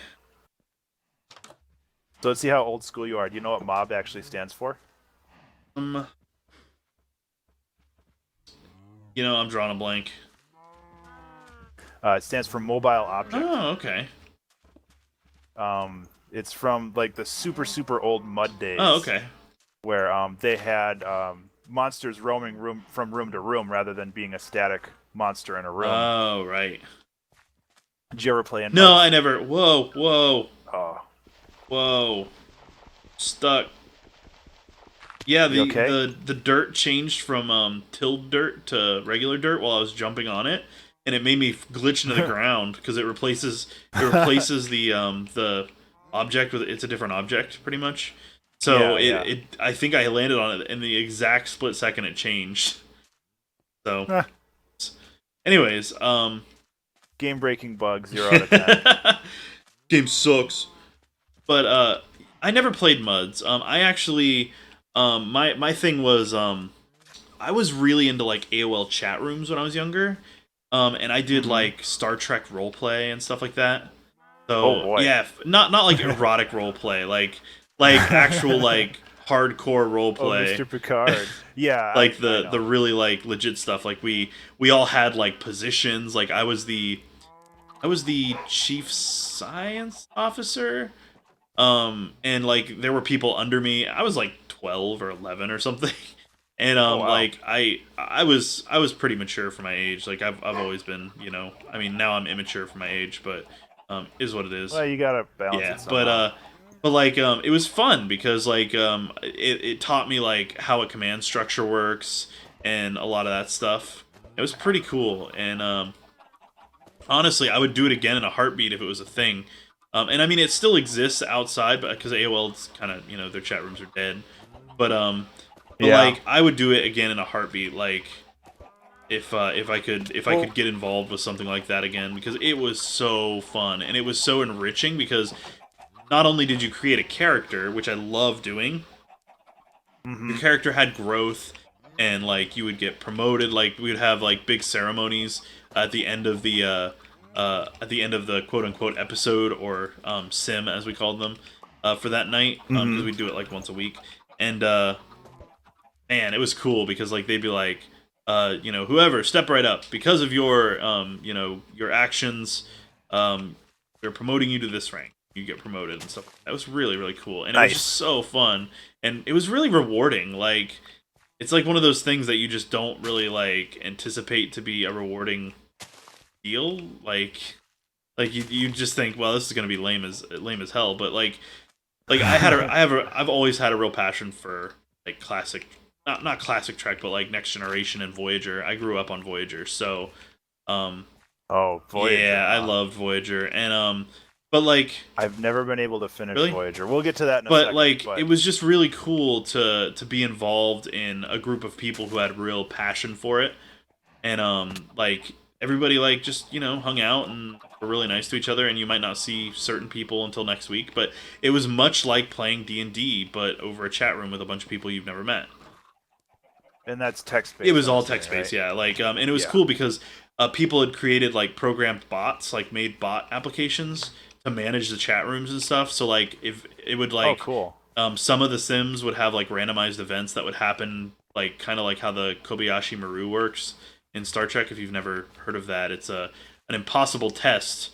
So let's see how old school you are. Do you know what mob actually stands for? Um, I'm drawing a blank. It stands for mobile object. Oh, okay. It's from like the super old mud days. Oh, okay. Where they had monsters roaming from room to room rather than being a static monster in a room. Oh, right. Did you ever play in No, Muds? I never. Whoa. Oh, Whoa. Stuck. Yeah, you the okay? the dirt changed from tilled dirt to regular dirt while I was jumping on it, and it made me glitch into the ground because it replaces the object with it's a different object pretty much. So Yeah. it I think I landed on it in the exact split second it changed. So, anyways, Game breaking bug, 0 out of 10. game sucks. But I never played Muds. I actually my thing was I was really into like AOL chat rooms when I was younger. And I did like Star Trek roleplay and stuff like that. Oh So boy. yeah, not like erotic roleplay, like actual like hardcore Oh, roleplay. Mr. Picard. Yeah, Like I the know. really like legit stuff. Like we all had like positions. Like I was the chief science officer. And like there were people under me. I was like 12 or 11 or something. And Oh wow. like I was pretty mature for my age. Like I've always been, I mean now I'm immature for my age, but is what it is. Well, you gotta balance Yeah, it but somehow. like it was fun because like it taught me like how a command structure works and a lot of that stuff. It was pretty cool, and honestly, I would do it again in a heartbeat if it was a thing. And I mean, it still exists outside, but because AOL's kind of their chat rooms are dead. But Yeah. like I would do it again in a heartbeat. Like if I could Well, get involved with something like that again because it was so fun and it was so enriching because not only did you create a character, which I love doing, your hmm character had growth and like you would get promoted. Like we would have like big ceremonies at the end of the quote unquote episode or sim as we called them for that night because hmm we do it like once a week. And man, it was cool because like they'd be like whoever step right up because of your your actions, they're promoting you to this rank, you get promoted and stuff. That was really cool and it was just Nice. so fun and it was really rewarding. Like it's like one of those things that you just don't really like anticipate to be a rewarding deal. Like you just think, well, this is gonna be lame as hell. But like I've always had a real passion for like classic, not classic Trek, but like Next Generation and Voyager. I grew up on Voyager, so um Oh, Voyager, yeah, I huh? loved Voyager and but like I've never been able to finish really. Voyager. We'll get to that in a But second, like it but was just really cool to be involved in a group of people who had real passion for it and like everybody like just hung out and were really nice to each other and you might not see certain people until next week, but it was much like playing D&D but over a chat room with a bunch of people you've never met. and that's text It based, was I'm all assuming, text based, right? yeah, like and it was Yeah. cool because people had created like programmed bots, like made bot applications to manage the chat rooms and stuff. So like if it would Oh, like cool. some of the sims would have like randomized events that would happen, like kind of like how the Kobayashi Maru works in Star Trek. If you've never heard of that, it's an impossible test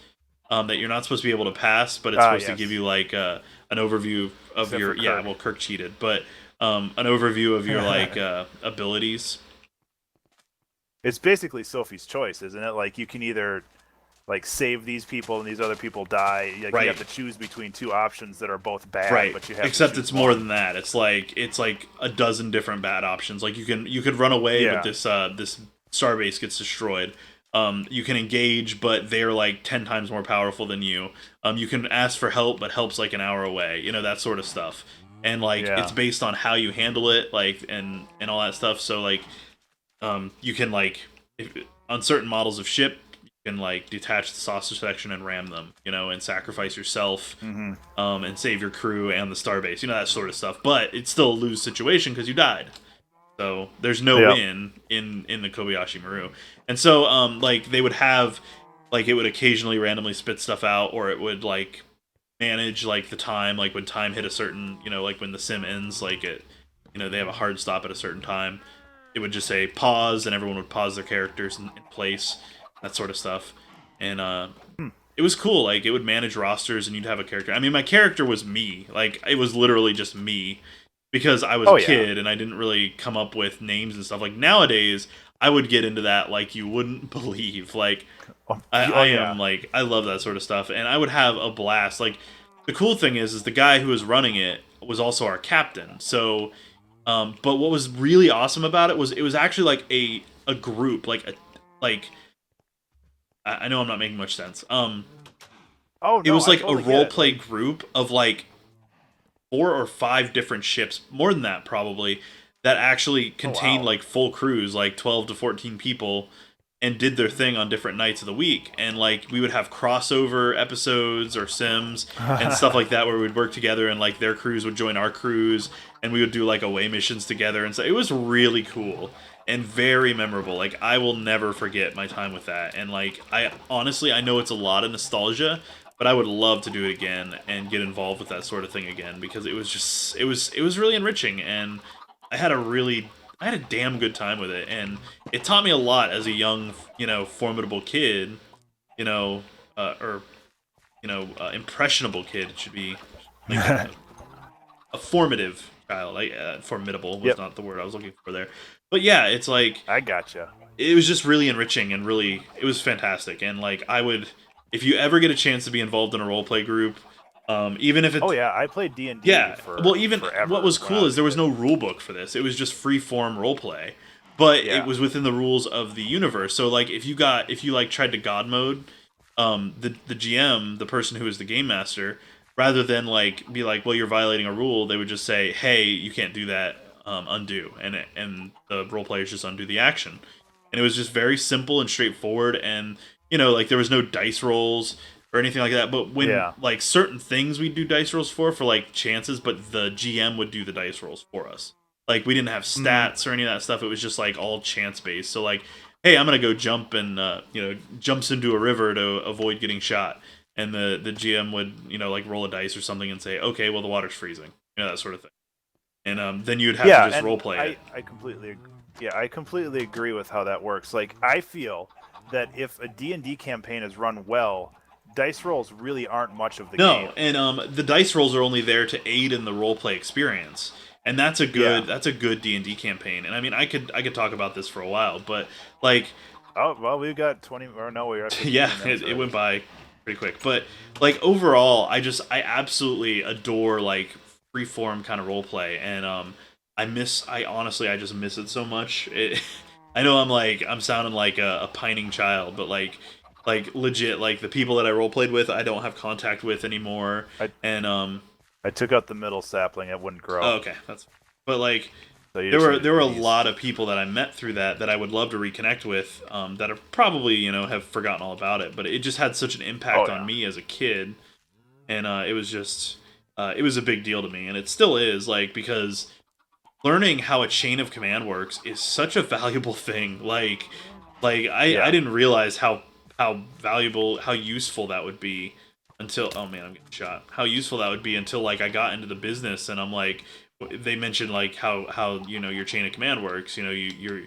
that you're not supposed to be able to pass, but it's Ah, supposed to give yes. you like an overview of Except your for yeah. Kirk. Well, Kirk cheated, but an overview of your like abilities. It's basically Sophie's choice, isn't it? Like you can either like save these people and these other people die. Like Right. you have to choose between two options that are both bad, Right. but you have Except to choose it's more one. than that. It's like a dozen different bad options. Like you could run away, but Yeah. this starbase gets destroyed. You can engage, but they're like 10 times more powerful than you. You can ask for help, but help's like an hour away. You know, that sort of stuff. And like Yeah. it's based on how you handle it, like and all that stuff. So like you can like on certain models of ship, you can like detach the saucer section and ram them, you know, and sacrifice yourself, Mm-hmm. and save your crew and the starbase, you know, that sort of stuff. But it's still a lose situation because you died. So there's no Yep. win in the Kobayashi Maru, and so like they would have like it would occasionally randomly spit stuff out, or it would like manage like the time, like when time hit a certain, you know, like when the sim ends, like it, you know, they have a hard stop at a certain time. It would just say pause, and everyone would pause their characters in place, that sort of stuff, and Hmm. it was cool. Like it would manage rosters, and you'd have a character. I mean, my character was me. Like it was literally just me because I was Oh a yeah. kid and I didn't really come up with names and stuff. Like nowadays, I would get into that like you wouldn't believe. Like Oh, I yeah. am like I love that sort of stuff, and I would have a blast. Like the cool thing is the guy who was running it was also our captain. So, but what was really awesome about it was actually like a group, like a like I know I'm not making much sense. Oh It no, was I like a totally get role it. play Like, group of like 4 or 5 different ships, more than that probably, that actually oh contained wow. like full crews, like 12 to 14 people, and did their thing on different nights of the week. And like we would have crossover episodes or sims and stuff like that where we'd work together, and like their crews would join our crews, and we would do like away missions together. And so it was really cool and very memorable. Like I will never forget my time with that. And like I honestly I know it's a lot of nostalgia, but I would love to do it again and get involved with that sort of thing again because it was just it was really enriching, and I had a damn good time with it, and it taught me a lot as a young, you know, formidable kid, you know, or you know, impressionable kid. It should be like a formative child. Like formidable was Yep, not the word I was looking for there, but yeah, it's like I gotcha. it was just really enriching and really it was fantastic. And like I would, if you ever get a chance to be involved in a role play group, even if Oh it's yeah, I played D&D yeah, well, for even what forever was when I cool was is a there was kid. no rule book for this. It was just free form role play, but it Yeah. was within the rules of the universe. So like if you like tried to god mode, the GM, the person who is the game master, rather than like be like, well, you're violating a rule, they would just say, hey, you can't do that, undo, and the role players just undo the action, and it was just very simple and straightforward, and you know, like there was no dice rolls or anything like that. But when Yeah. like certain things we do dice rolls for like chances, but the GM would do the dice rolls for us. Like we didn't have Hmm. stats or any of that stuff. It was just like all chance based. So like, hey, I'm gonna go jump and you know, jumps into a river to avoid getting shot, and the GM would, you know, like roll a dice or something and say, okay, well the water's freezing, you know, that sort of thing. And then you'd have to Yeah, just and role play it. I completely agree with how that works. Like I feel that if a D&D campaign is run well, dice rolls really aren't much of the No, game. and the dice rolls are only there to aid in the role play experience, and Yeah. that's a good D&D campaign. And I mean, I could talk about this for a while, but like, Oh, well, we've got 20 or no, we're at yeah, 15 minutes it already. went by pretty quick. But like overall, I absolutely adore like freeform kind of role play, and I honestly I just miss it so much. I know I'm sounding like a pining child, but like legit, like the people that I role played with, I don't have contact with anymore, I and I took out the middle sapling, it wouldn't grow. oh, okay, that's but like So you just need there were a these. lot of people that I met through that I would love to reconnect with, that are probably, you know, have forgotten all about it, but it just had such an Oh impact on yeah. me as a kid, and it was just it was a big deal to me, and it still is, like, because learning how a chain of command works is such a valuable thing. Like I Yeah. didn't realize how valuable, how useful that would be until, oh man, I'm getting shot. How useful that would be until like I got into the business, and I'm like, they mentioned like how you know your chain of command works. You know, you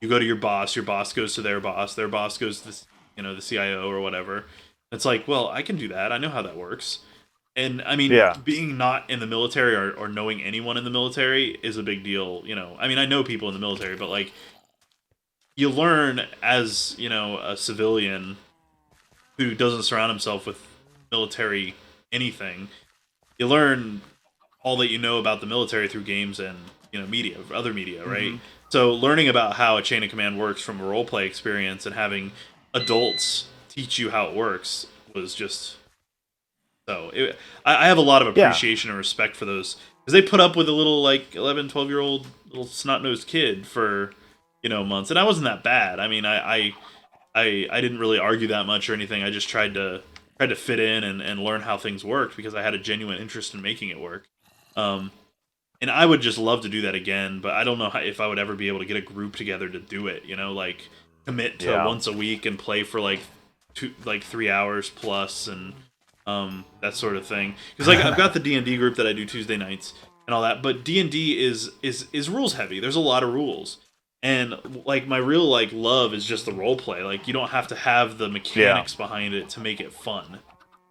go to your boss goes to their boss goes to the, you know, the CIO or whatever. It's like, well, I can do that. I know how that works. And I mean, Yeah. being not in the military, or knowing anyone in the military is a big deal. You know, I mean, I know people in the military, but like you learn as, you know, a civilian who doesn't surround himself with military anything, you learn all that you know about the military through games and media, other media, right? So learning about how a chain of command works from a role play experience and having adults teach you how it works was just I have a lot of Yeah. appreciation and respect for those because they put up with a little like 11, 12-year-old little snot-nosed kid for months, and I wasn't that bad. I mean, I didn't really argue that much or anything. I just tried to fit in and learn how things worked because I had a genuine interest in making it work. Um, and I would just love to do that again, but I don't know if I would ever be able to get a group together to do it. Like commit to Yeah. once a week and play for like 3 hours plus and that sort of thing. Because like I've got the D&D group that I do Tuesday nights and all that, but D&D is rules heavy. There's a lot of rules. And like my real like love is just the role play. Like you don't have to have the mechanics behind it to make it fun.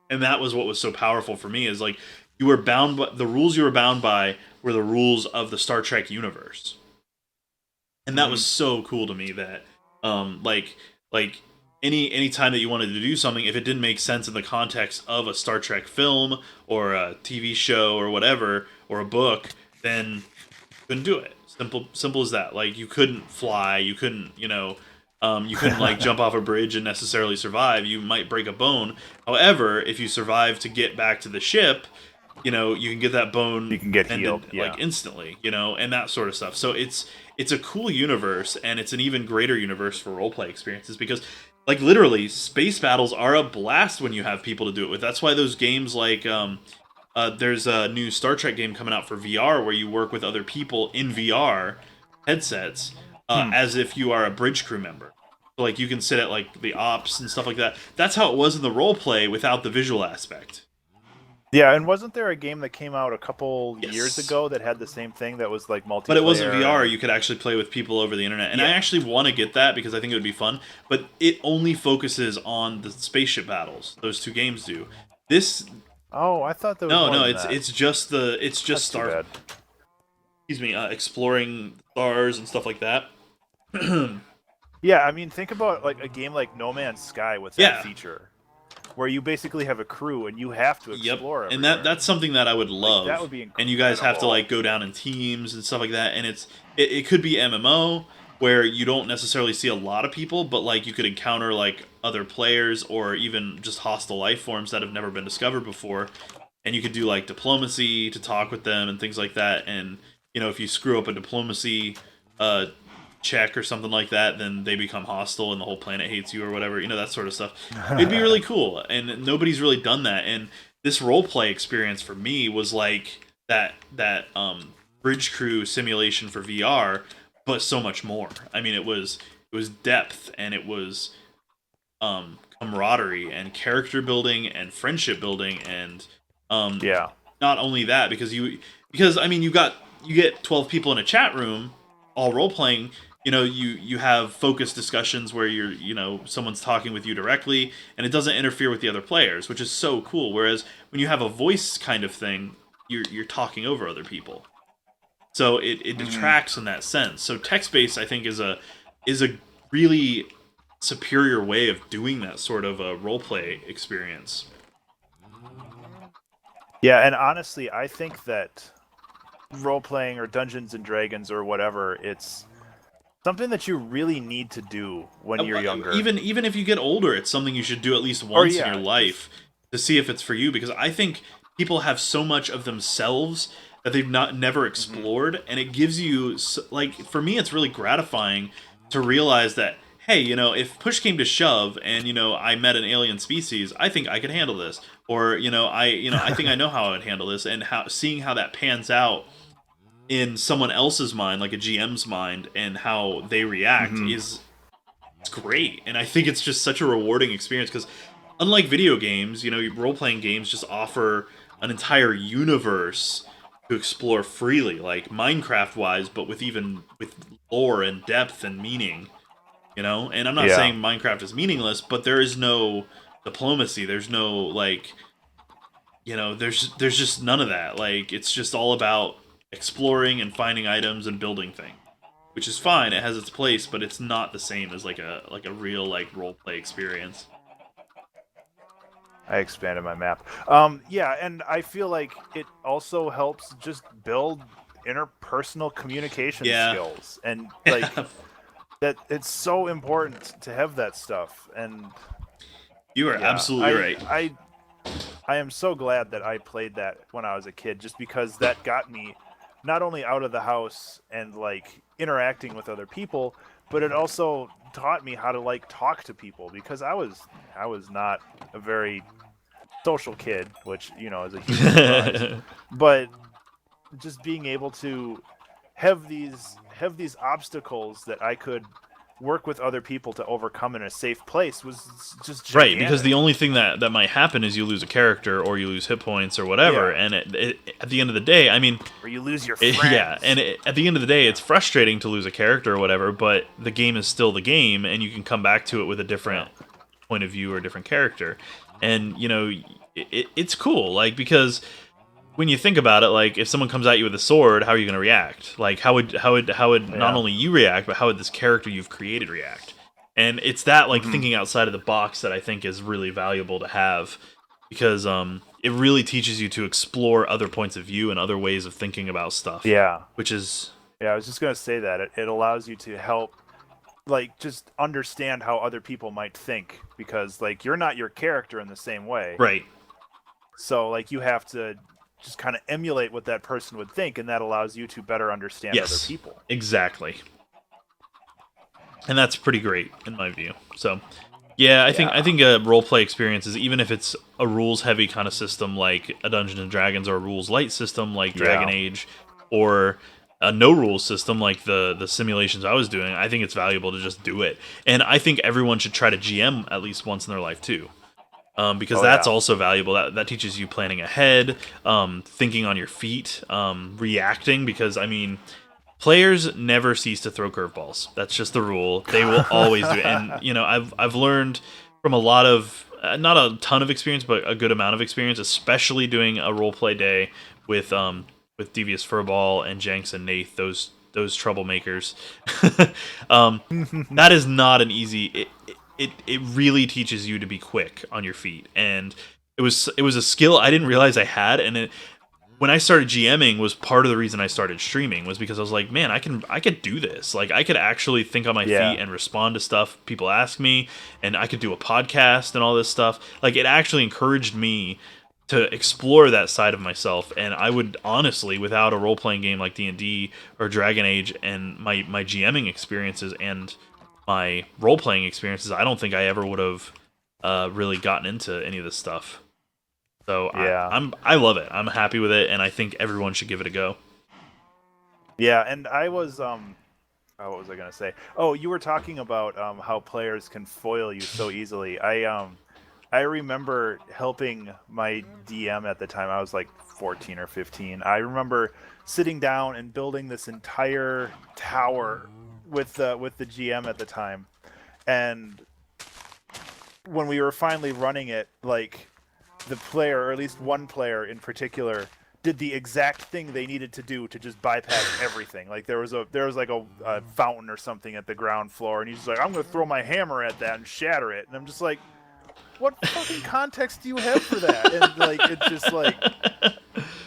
And that was what was so powerful for me is like you were bound by the rules you were bound by were the rules of the Star Trek universe. And that was so cool to me that like any time that you wanted to do something, if it didn't make sense in the context of a Star Trek film or a TV show or whatever or a book, then you couldn't do it. Simple as that. Like you couldn't fly, you couldn't you couldn't like jump off a bridge and necessarily survive. You might break a bone. However, if you survive to get back to the ship, you can get that bone You can get mended, healed, yeah. like instantly, and that sort of stuff. So it's a cool universe, and it's an even greater universe for roleplay experiences because like literally space battles are a blast when you have people to do it with. That's why those games like there's a new Star Trek game coming out for VR where you work with other people in VR headsets as if you are a bridge crew member. So, like you can sit at like the ops and stuff like that. That's how it was in the role play without the visual aspect. Yeah, and wasn't there a game that came out a couple Yes. years ago that had the same thing that was like multiplayer? But it wasn't VR. and- You could actually play with people over the internet. And I Yeah. actually want to get that because I think it would be fun. But it only focuses on the spaceship battles. Those two games do. This Oh, I thought there was more no, than it's that. it's just That's too Star. bad. Excuse me, exploring stars and stuff like that. Yeah, I mean, think about like a game like No Man's Sky with that Yeah. feature, where you basically have a crew and you have to Yep, explore. and everywhere. that's something that I would love. that would be and you guys have to incredible. like go down in teams and stuff like that. And it could be MMO where you don't necessarily see a lot of people, but like you could encounter like other players or even just hostile life forms that have never been discovered before. And you could do like diplomacy to talk with them and things like that. And if you screw up a diplomacy check or something like that, then they become hostile and the whole planet hates you or whatever, that sort of stuff. It'd be really cool, and nobody's really done that. And this role play experience for me was like that bridge crew simulation for VR, but so much more. I mean, it was depth, and it was camaraderie and character building and friendship building, and Yeah. not only that, because I mean you get 12 people in a chat room all role playing. You have focused discussions where someone's talking with you directly and it doesn't interfere with the other players, which is so cool. Whereas when you have a voice kind of thing, you're talking over other people, so it detracts in that sense. So text based, I think, is a really superior way of doing that sort of a role play experience. Yeah, and honestly, I think that role playing or Dungeons and Dragons or whatever, it's something that you really need to do when you're younger. Even if you get older, it's something you should do at least once in yeah, your life to see if it's for you. Because I think people have so much of themselves that they've never explored, and it gives you like, for me, it's really gratifying to realize that, hey, if push came to shove and I met an alien species, I think I could handle this, or I think I know how I would handle this, and seeing how that pans out in someone else's mind, like a GM's mind, and how they react it's great. And I think it's just such a rewarding experience because unlike video games, role-playing games just offer an entire universe to explore freely, like Minecraft wise, but with lore and depth and meaning. And I'm not saying Minecraft is meaningless, but there is no diplomacy, there's no like there's just none of that. Like it's just all about exploring and finding items and building things, which is fine. It has its place, but it's not the same as like a real like role play experience. I expanded my map. Yeah, and I feel like it also helps just build interpersonal communication Yeah. skills, and like that. It's so important to have that stuff. And You are yeah, absolutely right. I am so glad that I played that when I was a kid, just because that got me not only out of the house and like interacting with other people, but it also taught me how to like talk to people, because I was not a very social kid, which is a huge surprise. But just being able to have these obstacles that I could work with other people to overcome in a safe place was just Right, because the gigantic. only thing that might happen is you lose a character or you lose hit points or whatever, Yeah, and at the end of the day, I mean, or you lose your yeah, and friends. at the end of the day, it's frustrating to lose a character or whatever, but the game is still the game, and you can come back to it with a Yeah, different point of view or a different character, and it's cool, like because when you think about it, like if someone comes at you with a sword, how are you going to react? Like how would not yeah, only you react, but how would this character you've created react? And it's that like hmm thinking outside of the box that I think is really valuable to have because it really teaches you to explore other points of view and other ways of thinking about stuff, yeah, which is yeah. I was just gonna say that it allows you to help, like, just understand how other people might think, because like you're not your character in the same way. right. So like you have to just kind of emulate what that person would think, and that allows you to better understand other Yes, people. exactly. And that's pretty great in my view. So yeah, I Yeah. think a role play experience is even if it's a rules heavy kind of system like a Dungeons and Dragons or a rules light system like Dragon Yeah. Age or a no rules system like the simulations I was doing, I think it's valuable to just do it. And I think everyone should try to GM at least once in their life too. Because Oh that's yeah. also valuable. That teaches you planning ahead, thinking on your feet, reacting. Because I mean, players never cease to throw curveballs. That's just the rule. They will always do it. And I've learned from a lot of not a ton of experience, but a good amount of experience, especially doing a role play day with Devious Furball and Jenks and Nath, those troublemakers. That is not an easy. It really teaches you to be quick on your feet, and it was a skill I didn't realize I had, and when I started GMing was part of the reason I started streaming was because I was like, man, I could do this. Like I could actually think on my Yeah. feet and respond to stuff people ask me, and I could do a podcast and all this stuff. Like it actually encouraged me to explore that side of myself, and I would honestly, without a role playing game like D&D or Dragon Age and my GMing experiences and my role playing experiences, I don't think I ever would have really gotten into any of this stuff. So Yeah. I love it. I'm happy with it, and I think everyone should give it a go. Yeah. And I was oh, what was I gonna say? Oh, you were talking about how players can foil you so easily. I remember helping my DM at the time. I was like 14 or 15. I remember sitting down and building this entire tower with the GM at the time. And when we were finally running it, like the player, or at least one player in particular, did the exact thing they needed to do to just bypass everything. Like there was like a fountain or something at the ground floor, and he's just like, I'm gonna throw my hammer at that and shatter it. And I'm just like, what fucking context do you have for that? And like it's just like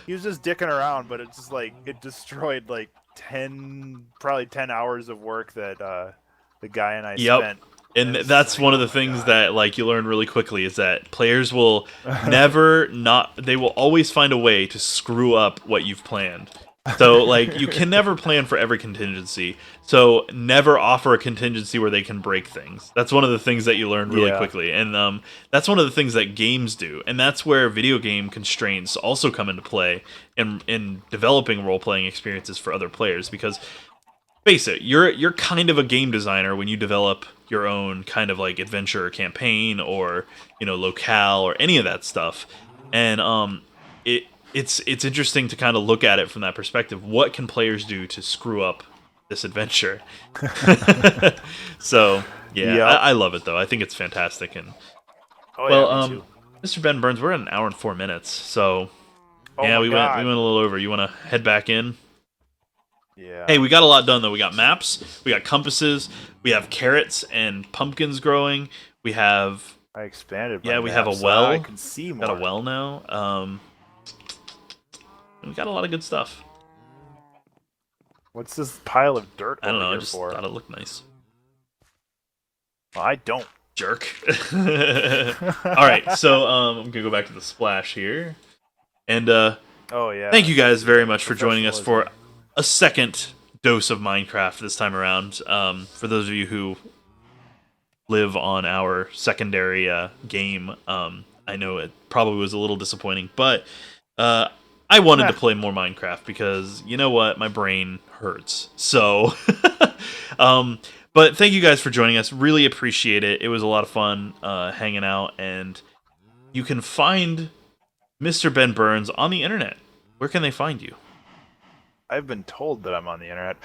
he was just dicking around, but it's just like it destroyed like probably 10 hours of work that the guy and I Yep. spent. And And it's just that's like, one of oh the my things god. that like you learn really quickly is that players will never not they will always find a way to screw up what you've planned. So like you can never plan for every contingency. So never offer a contingency where they can break things. That's one of the things that you learn really Yeah. quickly. And that's one of the things that games do. And that's where video game constraints also come into play in developing role playing experiences for other players because face it, you're kind of a game designer when you develop your own kind of like adventure or campaign or locale or any of that stuff, and it's interesting to kind of look at it from that perspective. What can players do to screw up this adventure? So yeah, Yep. I love it though. I think it's fantastic. And Oh yeah, well, me too. Mr. Ben Burns, we're at an hour and 4 minutes, so Oh yeah, my we god. went a little over. You want to head back in? Hey, Yeah. we got a lot done though. We got maps, we got compasses, we have carrots and pumpkins growing. We have I expanded. Yeah, my we map, have a so well. now I can see more. Got a well now. We got a lot of good stuff. What's this pile of dirt I don't over know. I here just for? thought it looked nice. Well, I don't. Jerk. All right, so I'm gonna go back to the splash here, and Oh yeah. thank you guys very much for joining us for Professionalism. a second dose of Minecraft this time around. For those of you who live on our secondary game, I know it probably was a little disappointing, but I wanted to play more Minecraft because you know what, my brain hurts. So, but thank you guys for joining us. Really appreciate it. It was a lot of fun hanging out, and you can find Mr. Ben Burns on the internet. Where can they find you? I've been told that I'm on the internet.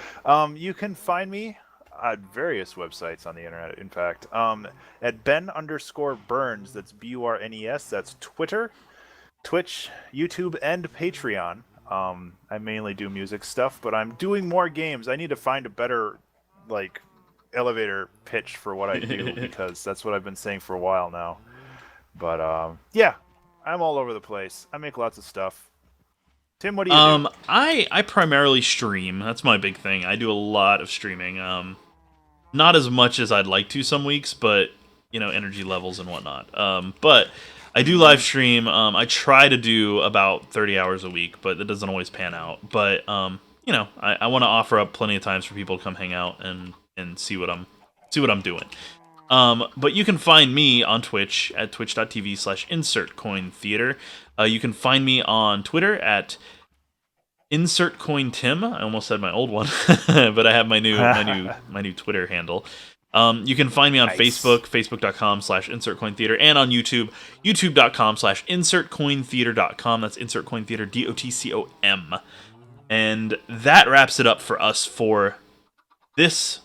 You can find me at various websites on the internet. In fact, at Ben_Burns. That's BURNES. That's Twitter, Twitch, YouTube, and Patreon. I mainly do music stuff, but I'm doing more games. I need to find a better, like, elevator pitch for what I do because that's what I've been saying for a while now. But yeah, I'm all over the place. I make lots of stuff. Tim, what do you do? I primarily stream. That's my big thing. I do a lot of streaming. Not as much as I'd like to some weeks, but you know, energy levels and whatnot. But I do live stream. I try to do about 30 hours a week, but that doesn't always pan out. But you know, I want to offer up plenty of times for people to come hang out and see what I'm doing. But you can find me on Twitch at twitch.tv/insertcointheater. You can find me on Twitter at InsertCoinTim. I almost said my old one, but I have my new Twitter handle. You can find me on Facebook, facebook.com/InsertCoinTheater, and on YouTube, youtube.com/InsertCoinTheater.com. That's InsertCoinTheater, DOTCOM. And that wraps it up for us for this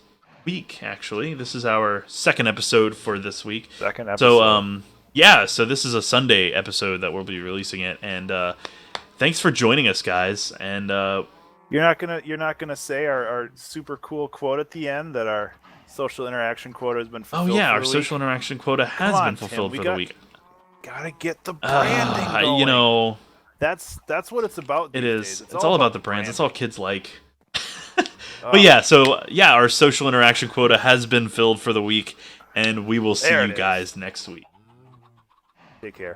week, actually. This is our second episode for this week. Second episode. So, yeah, so this is a Sunday episode that we'll be releasing it, and thanks for joining us, guys. And you're not gonna say our super cool quote at the end that our social interaction quota has been fulfilled. Oh yeah, for our the social week? interaction quota has been fulfilled for the week. Gotta get the branding going. You know, that's what it's about. It these is. days. It's all about the brands. It's all kids like. Oh. But yeah, so yeah, our social interaction quota has been filled for the week, and we will see you guys next week. Take care.